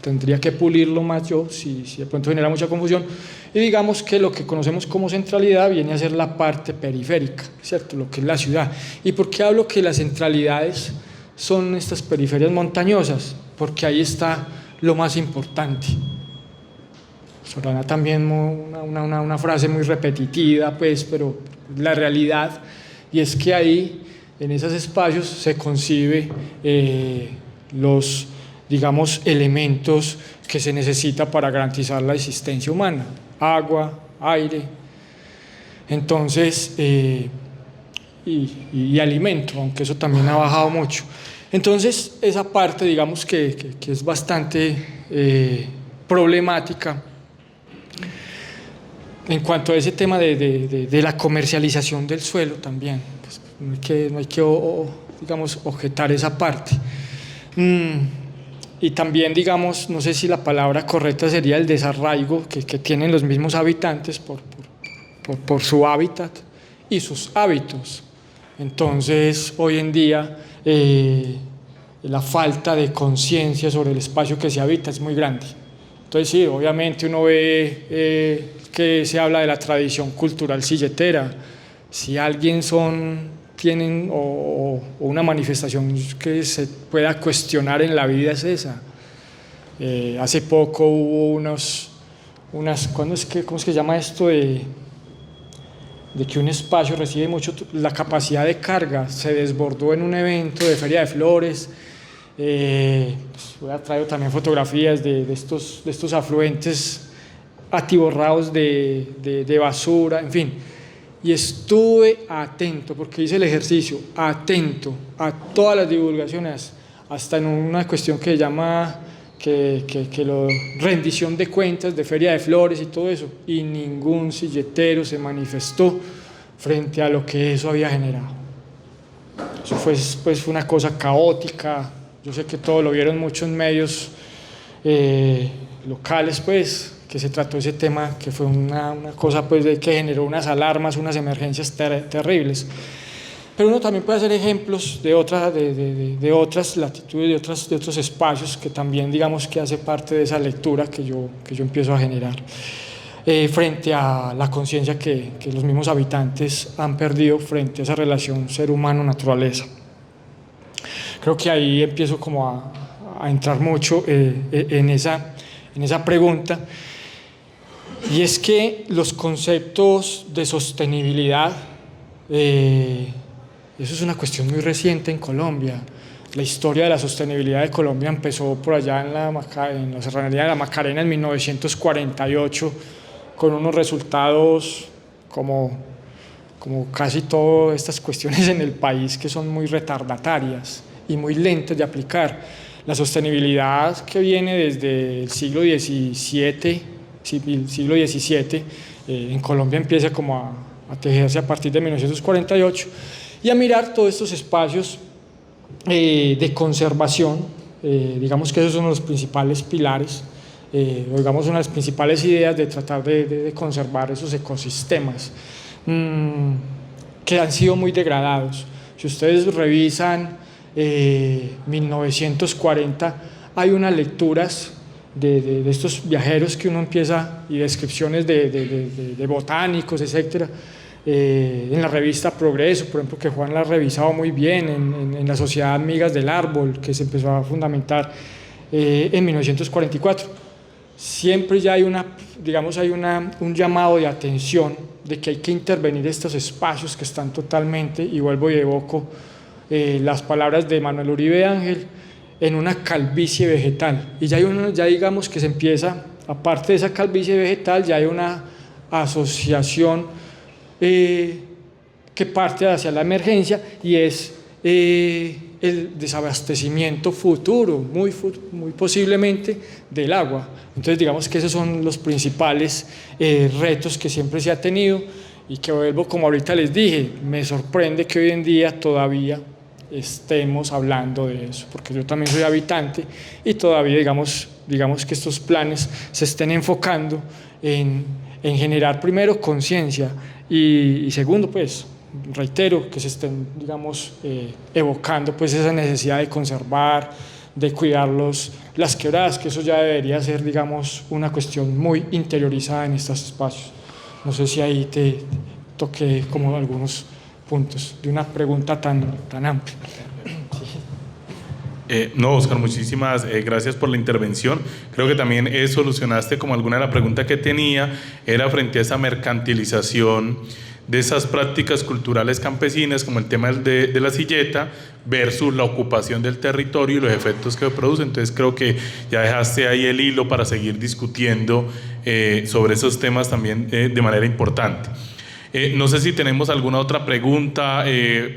tendría que pulirlo más yo si de pronto genera mucha confusión. Y digamos que lo que conocemos como centralidad viene a ser la parte periférica, ¿cierto? Lo que es la ciudad. ¿Y por qué hablo que las centralidades son estas periferias montañosas? Porque ahí está lo más importante. Sonará también una frase muy repetitiva, pues, pero la realidad, y es que ahí, en esos espacios, se concibe los, digamos, elementos que se necesita para garantizar la existencia humana: agua, aire, entonces, y alimento, aunque eso también ha bajado mucho. Entonces, esa parte, digamos que es bastante problemática en cuanto a ese tema de la comercialización del suelo también. Pues no hay que digamos, objetar esa parte. Y también, digamos, no sé si la palabra correcta sería el desarraigo que tienen los mismos habitantes por su hábitat y sus hábitos. Entonces, hoy en día, la falta de conciencia sobre el espacio que se habita es muy grande. Entonces, sí, obviamente uno ve que se habla de la tradición cultural silletera. Si alguien tienen o una manifestación que se pueda cuestionar en la vida es esa. Hace poco hubo ¿cómo es que se llama esto de que un espacio recibe mucho, la capacidad de carga se desbordó en un evento de Feria de Flores? Voy a traer también fotografías de estos afluentes atiborrados de basura, en fin. Y estuve atento, porque hice el ejercicio, atento a todas las divulgaciones, hasta en una cuestión que se llama rendición de cuentas de Feria de Flores y todo eso, y ningún silletero se manifestó frente a lo que eso había generado. Eso fue pues una cosa caótica. Yo sé que todos lo vieron mucho en medios locales, pues, que se trató ese tema, que fue una cosa pues, que generó unas alarmas, unas emergencias terribles. Pero uno también puede hacer ejemplos de otras latitudes, de otros espacios, que también, digamos, que hace parte de esa lectura que yo empiezo a generar, frente a la conciencia que los mismos habitantes han perdido frente a esa relación ser humano-naturaleza. Creo que ahí empiezo como a entrar mucho en esa pregunta, y es que los conceptos de sostenibilidad, eso es una cuestión muy reciente en Colombia. La historia de la sostenibilidad de Colombia empezó por allá en la Serranería de la Macarena en 1948, con unos resultados como casi todas estas cuestiones en el país, que son muy retardatarias y muy lentas de aplicar. La sostenibilidad, que viene desde el siglo XVII, en Colombia empieza como a tejerse a partir de 1948, y a mirar todos estos espacios de conservación. Digamos que esos son los principales pilares, digamos una de las principales ideas de tratar de conservar esos ecosistemas que han sido muy degradados. Si ustedes revisan 1940, hay unas lecturas de estos viajeros que uno empieza, y descripciones de botánicos, etcétera, en la revista Progreso, por ejemplo, que Juan la ha revisado muy bien, en la Sociedad Amigas del Árbol, que se empezó a fundamentar en 1944. Siempre ya hay un llamado de atención de que hay que intervenir estos espacios que están totalmente, y vuelvo y evoco las palabras de Manuel Uribe Ángel, en una calvicie vegetal. Y ya digamos que se empieza, aparte de esa calvicie vegetal, ya hay una asociación que parte hacia la emergencia, y es el desabastecimiento futuro, muy posiblemente, del agua. Entonces, digamos que esos son los principales retos que siempre se ha tenido, y que vuelvo, como ahorita les dije, me sorprende que hoy en día todavía estemos hablando de eso, porque yo también soy habitante, y todavía digamos que estos planes se estén enfocando en generar, primero, conciencia, y segundo, pues reitero, que se estén, digamos, evocando pues esa necesidad de conservar, de cuidar las quebradas, que eso ya debería ser, digamos, una cuestión muy interiorizada en estos espacios. No sé si ahí te toqué como algunos puntos de una pregunta tan amplia. No, Oscar, muchísimas gracias por la intervención. Creo que también solucionaste como alguna de las preguntas que tenía, era frente a esa mercantilización de esas prácticas culturales campesinas, como el tema de la silleta, versus la ocupación del territorio y los efectos que produce. Entonces creo que ya dejaste ahí el hilo para seguir discutiendo sobre esos temas también de manera importante. No sé si tenemos alguna otra pregunta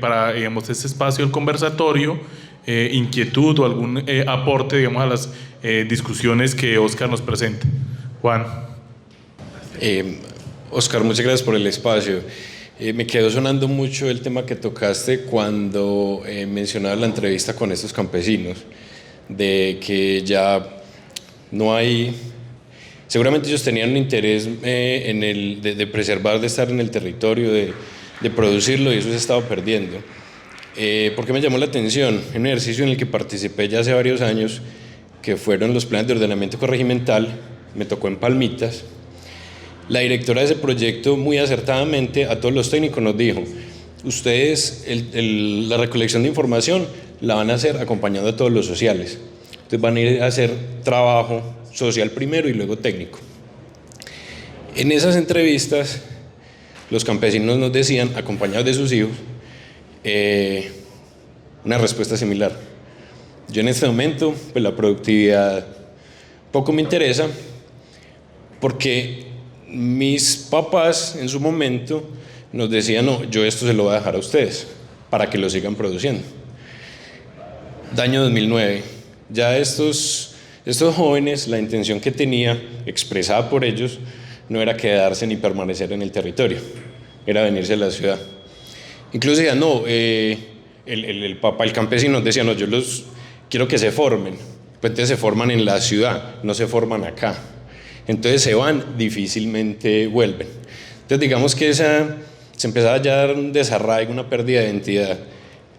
para, digamos, este espacio del conversatorio, inquietud o algún aporte, digamos, a las discusiones que Oscar nos presenta. Juan. Oscar, muchas gracias por el espacio. Me quedó sonando mucho el tema que tocaste cuando mencionabas la entrevista con estos campesinos, de que ya no hay... Seguramente ellos tenían un interés de preservar, de estar en el territorio, de producirlo, y eso se estaba perdiendo. ¿Por qué me llamó la atención? En un ejercicio en el que participé ya hace varios años, que fueron los planes de ordenamiento corregimental, me tocó en Palmitas. La directora de ese proyecto, muy acertadamente, a todos los técnicos nos dijo: ustedes la recolección de información la van a hacer acompañando a todos los sociales. Entonces van a ir a hacer trabajo social primero y luego técnico. En esas entrevistas, los campesinos nos decían, acompañados de sus hijos, una respuesta similar. Yo en este momento, pues la productividad poco me interesa, porque mis papás en su momento nos decían: no, yo esto se lo voy a dejar a ustedes para que lo sigan produciendo. Año 2009, ya estos jóvenes, la intención que tenía expresada por ellos no era quedarse ni permanecer en el territorio, era venirse a la ciudad. Incluso decían: no, el papá, el campesino decía: no, yo los quiero que se formen. Pues entonces se forman en la ciudad, no se forman acá. Entonces se van, difícilmente vuelven. Entonces digamos que se empezaba ya a dar un desarraigo, una pérdida de identidad.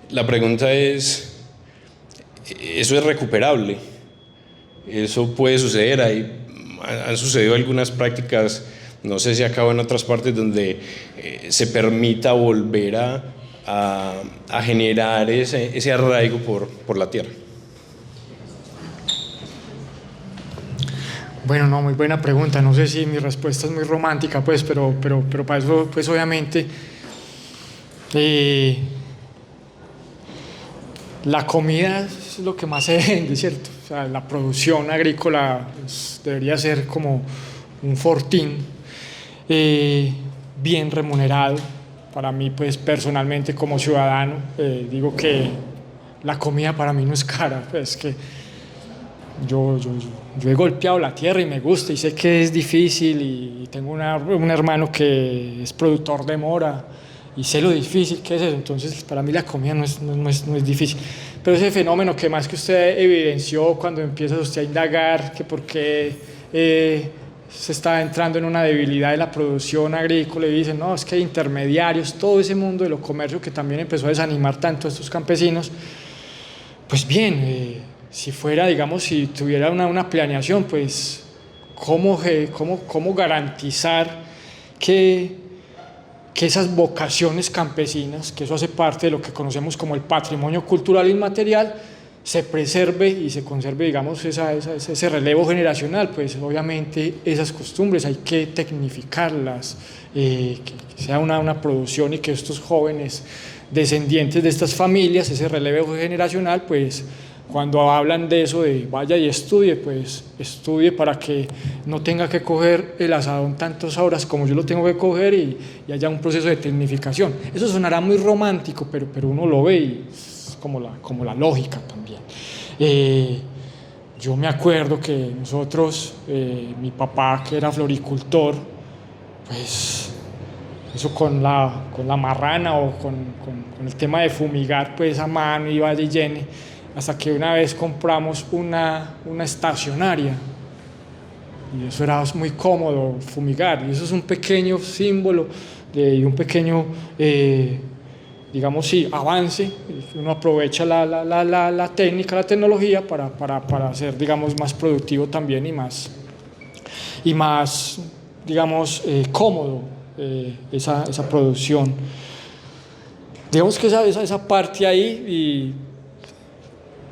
La pregunta es, ¿eso es recuperable? ¿Eso puede suceder? Han sucedido algunas prácticas, no sé si acá o en otras partes, donde se permita volver a generar ese arraigo por la tierra. Bueno, no, muy buena pregunta. No sé si mi respuesta es muy romántica, pues, pero para eso, pues, obviamente, la comida es lo que más se vende, ¿cierto? O sea, la producción agrícola debería ser como un fortín bien remunerado. Para mí, pues, personalmente, como ciudadano, digo que la comida para mí no es cara, pues, que yo he golpeado la tierra y me gusta y sé que es difícil, y tengo un hermano que es productor de mora y sé lo difícil que es eso. Entonces para mí la comida no es difícil, pero ese fenómeno que más que usted evidenció cuando empieza usted a indagar que por qué se está entrando en una debilidad de la producción agrícola, y dicen: no, es que hay intermediarios, todo ese mundo de lo comercio que también empezó a desanimar tanto a estos campesinos. Pues bien, si fuera, digamos, si tuviera una planeación, pues ¿cómo garantizar que esas vocaciones campesinas, que eso hace parte de lo que conocemos como el patrimonio cultural inmaterial, se preserve y se conserve, digamos, ese relevo generacional? Pues obviamente esas costumbres hay que tecnificarlas, que sea una producción, y que estos jóvenes descendientes de estas familias, ese relevo generacional, pues cuando hablan de eso, de vaya y estudie, pues estudie para que no tenga que coger el asadón tantas horas como yo lo tengo que coger, y haya un proceso de tecnificación. Eso sonará muy romántico, pero uno lo ve y es como la lógica también. Yo me acuerdo que nosotros, mi papá, que era floricultor, pues eso con la marrana o con el tema de fumigar, pues a mano iba de lleno, hasta que una vez compramos una estacionaria, y eso era muy cómodo fumigar, y eso es un pequeño símbolo y un pequeño digamos, sí, avance, uno aprovecha la técnica, la tecnología para ser, digamos, más productivo también y más digamos, cómodo esa producción. Digamos que esa parte ahí,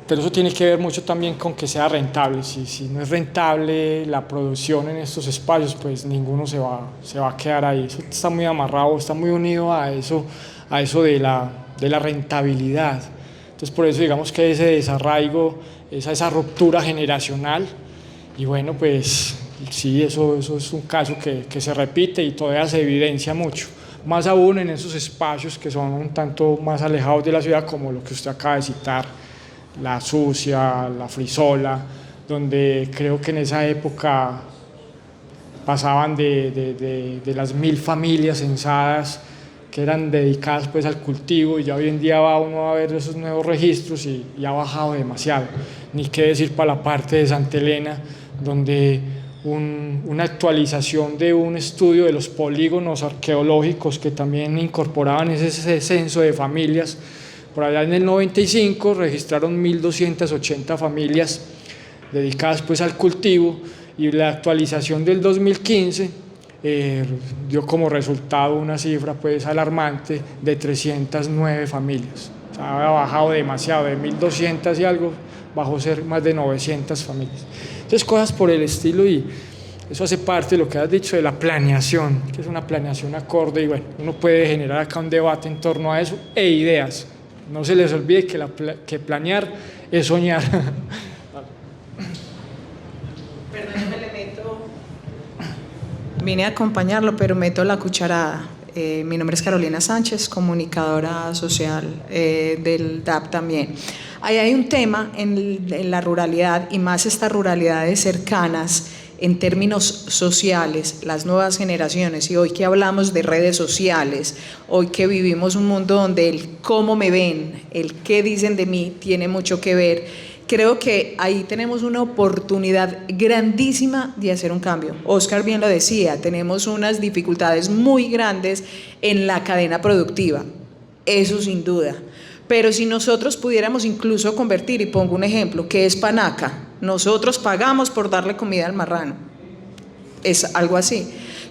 pero eso tiene que ver mucho también con que sea rentable. Si no es rentable la producción en estos espacios, pues ninguno se va a quedar ahí. Eso está muy amarrado, está muy unido a eso de la rentabilidad. Entonces por eso digamos que ese desarraigo, esa ruptura generacional, y bueno, pues sí, eso es un caso que se repite y todavía se evidencia mucho, más aún en esos espacios que son un tanto más alejados de la ciudad, como lo que usted acaba de citar, La Sucia, La Frisola, donde creo que en esa época pasaban de las 1000 familias censadas que eran dedicadas pues al cultivo, y ya hoy en día va uno a ver esos nuevos registros y ha bajado demasiado. Ni qué decir para la parte de Santa Elena, donde una actualización de un estudio de los polígonos arqueológicos que también incorporaban ese censo de familias. Por allá en el 95 registraron 1280 familias dedicadas pues al cultivo, y la actualización del 2015 dio como resultado una cifra pues alarmante de 309 familias. O sea, había bajado demasiado, de 1200 y algo bajó a ser más de 900 familias. Entonces, cosas por el estilo, y eso hace parte de lo que has dicho de la planeación, que es una planeación acorde, y bueno, uno puede generar acá un debate en torno a eso e ideas. No se les olvide que planear es soñar. Perdóneme, le meto. Vine a acompañarlo, pero meto la cucharada. Mi nombre es Carolina Sánchez, comunicadora social del DAP también. Ahí hay un tema en la ruralidad, y más estas ruralidades cercanas en términos sociales, las nuevas generaciones, y hoy que hablamos de redes sociales, hoy que vivimos un mundo donde el cómo me ven, el qué dicen de mí tiene mucho que ver. Creo que ahí tenemos una oportunidad grandísima de hacer un cambio. Oscar bien lo decía, tenemos unas dificultades muy grandes en la cadena productiva, eso sin duda. Pero si nosotros pudiéramos incluso convertir, y pongo un ejemplo, que es Panaca, nosotros pagamos por darle comida al marrano, es algo así.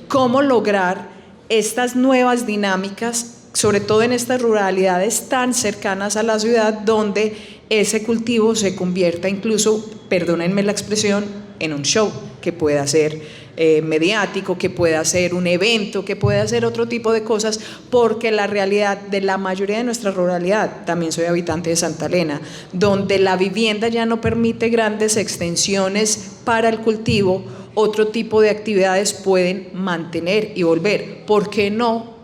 ¿Cómo lograr estas nuevas dinámicas, sobre todo en estas ruralidades tan cercanas a la ciudad, donde ese cultivo se convierta incluso, perdónenme la expresión, en un show que pueda ser mediático, que pueda ser un evento, que pueda ser otro tipo de cosas? Porque la realidad de la mayoría de nuestra ruralidad, también soy habitante de Santa Elena, donde la vivienda ya no permite grandes extensiones para el cultivo, otro tipo de actividades pueden mantener y volver. ¿Por qué no?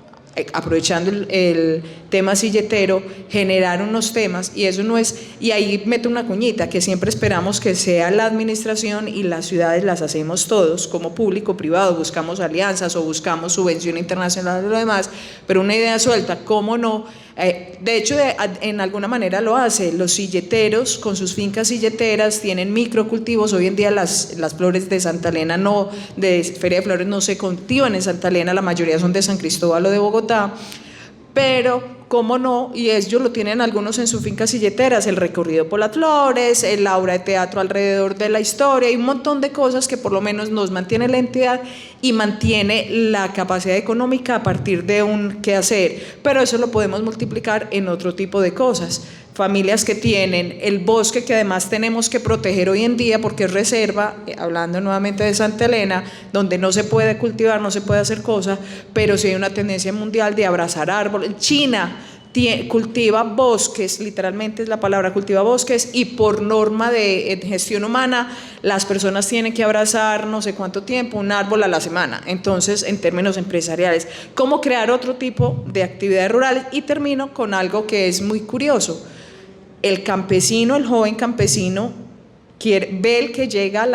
Aprovechando el tema silletero, generar unos temas, y eso no es, y ahí meto una cuñita, que siempre esperamos que sea la administración y las ciudades las hacemos todos, como público, privado, buscamos alianzas o buscamos subvención internacional y lo demás, pero una idea suelta, ¿cómo no? De hecho, en alguna manera lo hace, los silleteros con sus fincas silleteras tienen microcultivos. Hoy en día las flores de Santa Elena, no, de Feria de Flores, no se cultivan en Santa Elena, la mayoría son de San Cristóbal o de Bogotá, pero cómo no, y ellos lo tienen algunos en sus fincas silleteras, el recorrido por las flores, el aura de teatro alrededor de la historia, y un montón de cosas que por lo menos nos mantiene la entidad y mantiene la capacidad económica a partir de un quehacer, pero eso lo podemos multiplicar en otro tipo de cosas. Familias que tienen el bosque, que además tenemos que proteger hoy en día porque es reserva, hablando nuevamente de Santa Elena, donde no se puede cultivar, no se puede hacer cosas, pero sí hay una tendencia mundial de abrazar árboles. China cultiva bosques, literalmente es la palabra, cultiva bosques, y por norma de gestión humana las personas tienen que abrazar no sé cuánto tiempo, un árbol a la semana. Entonces, en términos empresariales, ¿cómo crear otro tipo de actividades rurales? Y termino con algo que es muy curioso. El campesino, el joven campesino, ve el que llega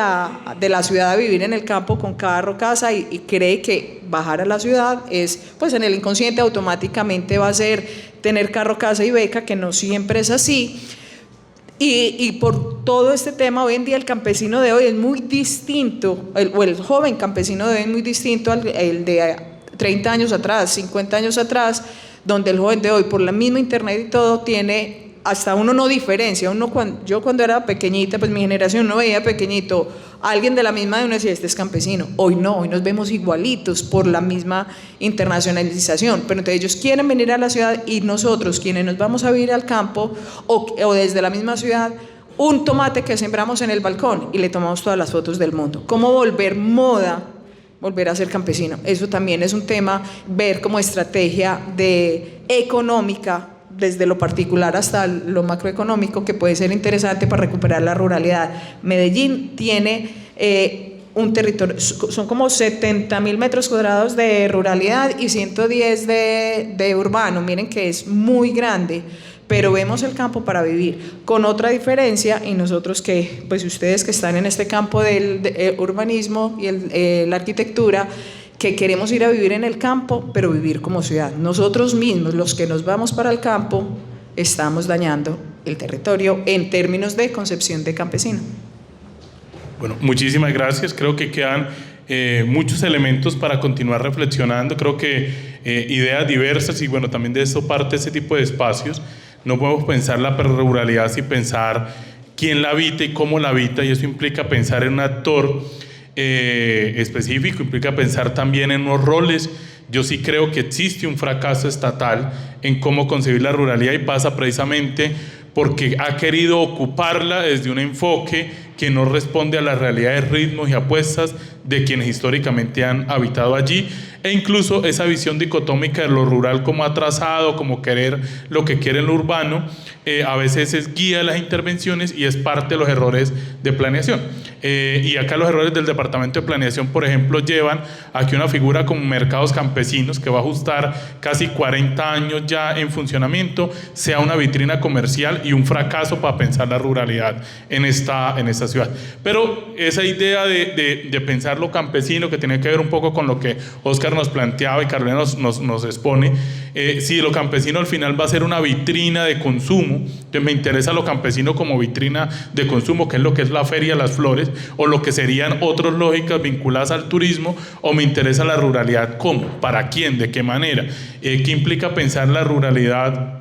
de la ciudad a vivir en el campo con carro, casa, y cree que bajar a la ciudad es, pues en el inconsciente automáticamente va a ser tener carro, casa y beca, que no siempre es así. Y por todo este tema, hoy en día el campesino de hoy es muy distinto, el joven campesino de hoy es muy distinto al de 30 años atrás, 50 años atrás, donde el joven de hoy, por la misma internet y todo, tiene, hasta uno no diferencia. Yo cuando era pequeñita, pues mi generación no veía pequeñito a alguien de la misma de uno decía, este es campesino. Hoy no, hoy nos vemos igualitos por la misma internacionalización, pero entonces ellos quieren venir a la ciudad y nosotros, quienes nos vamos a vivir al campo o desde la misma ciudad, un tomate que sembramos en el balcón y le tomamos todas las fotos del mundo. ¿Cómo volver moda, volver a ser campesino? Eso también es un tema, ver como estrategia económica, desde lo particular hasta lo macroeconómico, que puede ser interesante para recuperar la ruralidad. Medellín tiene un territorio, son como 70.000 metros cuadrados de ruralidad y 110 de urbano. Miren que es muy grande, pero vemos el campo para vivir, con otra diferencia, y nosotros que, pues ustedes que están en este campo del urbanismo y la arquitectura, que queremos ir a vivir en el campo, pero vivir como ciudad. Nosotros mismos, los que nos vamos para el campo, estamos dañando el territorio en términos de concepción de campesino. Bueno, muchísimas gracias. Creo que quedan muchos elementos para continuar reflexionando. Creo que ideas diversas y bueno, también de eso parte ese tipo de espacios. No podemos pensar la ruralidad sin pensar quién la habita y cómo la habita, y eso implica pensar en un actor específico, implica pensar también en unos roles. Yo sí creo que existe un fracaso estatal en cómo concebir la ruralidad y pasa precisamente porque ha querido ocuparla desde un enfoque que no responde a las realidades, ritmos y apuestas de quienes históricamente han habitado allí, e incluso esa visión dicotómica de lo rural como atrasado, como querer lo que quiere en lo urbano, a veces es guía de las intervenciones y es parte de los errores de planeación. Y acá los errores del Departamento de Planeación, por ejemplo, llevan a que una figura como Mercados Campesinos, que va a ajustar casi 40 años ya en funcionamiento, sea una vitrina comercial y un fracaso para pensar la ruralidad en esta ciudad. Pero esa idea de pensar lo campesino, que tiene que ver un poco con lo que Óscar nos planteaba y Carolina nos expone, si lo campesino al final va a ser una vitrina de consumo, entonces me interesa lo campesino como vitrina de consumo, que es lo que es la Feria de las Flores, o lo que serían otras lógicas vinculadas al turismo, o me interesa la ruralidad ¿cómo? ¿Para quién? ¿De qué manera? ¿Qué implica pensar la ruralidad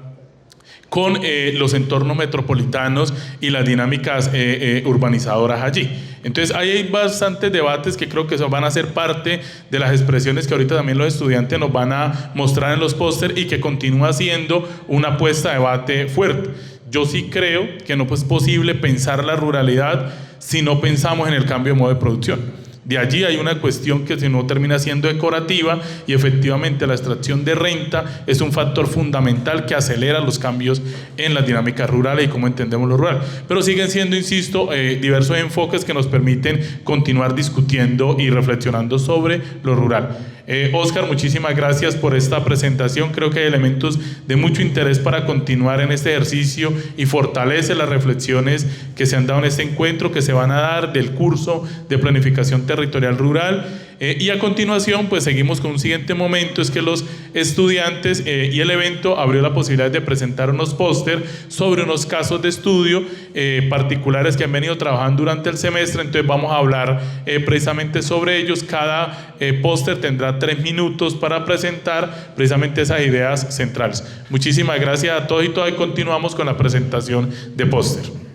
con los entornos metropolitanos y las dinámicas urbanizadoras allí? Entonces ahí hay bastantes debates que creo que eso van a ser parte de las expresiones que ahorita también los estudiantes nos van a mostrar en los pósteres y que continúa siendo una apuesta de debate fuerte. Yo sí creo que no es posible pensar la ruralidad si no pensamos en el cambio de modo de producción. De allí hay una cuestión que si no termina siendo decorativa, y efectivamente la extracción de renta es un factor fundamental que acelera los cambios en las dinámicas rurales y cómo entendemos lo rural. Pero siguen siendo, insisto, diversos enfoques que nos permiten continuar discutiendo y reflexionando sobre lo rural. Óscar, muchísimas gracias por esta presentación. Creo que hay elementos de mucho interés para continuar en este ejercicio y fortalece las reflexiones que se han dado en este encuentro, que se van a dar del curso de planificación territorial rural. Y a continuación pues seguimos con un siguiente momento, es que los estudiantes y el evento abrió la posibilidad de presentar unos póster sobre unos casos de estudio particulares que han venido trabajando durante el semestre. Entonces vamos a hablar precisamente sobre ellos. Cada póster tendrá 3 minutos para presentar precisamente esas ideas centrales. Muchísimas gracias a todos y todas, y continuamos con la presentación de póster.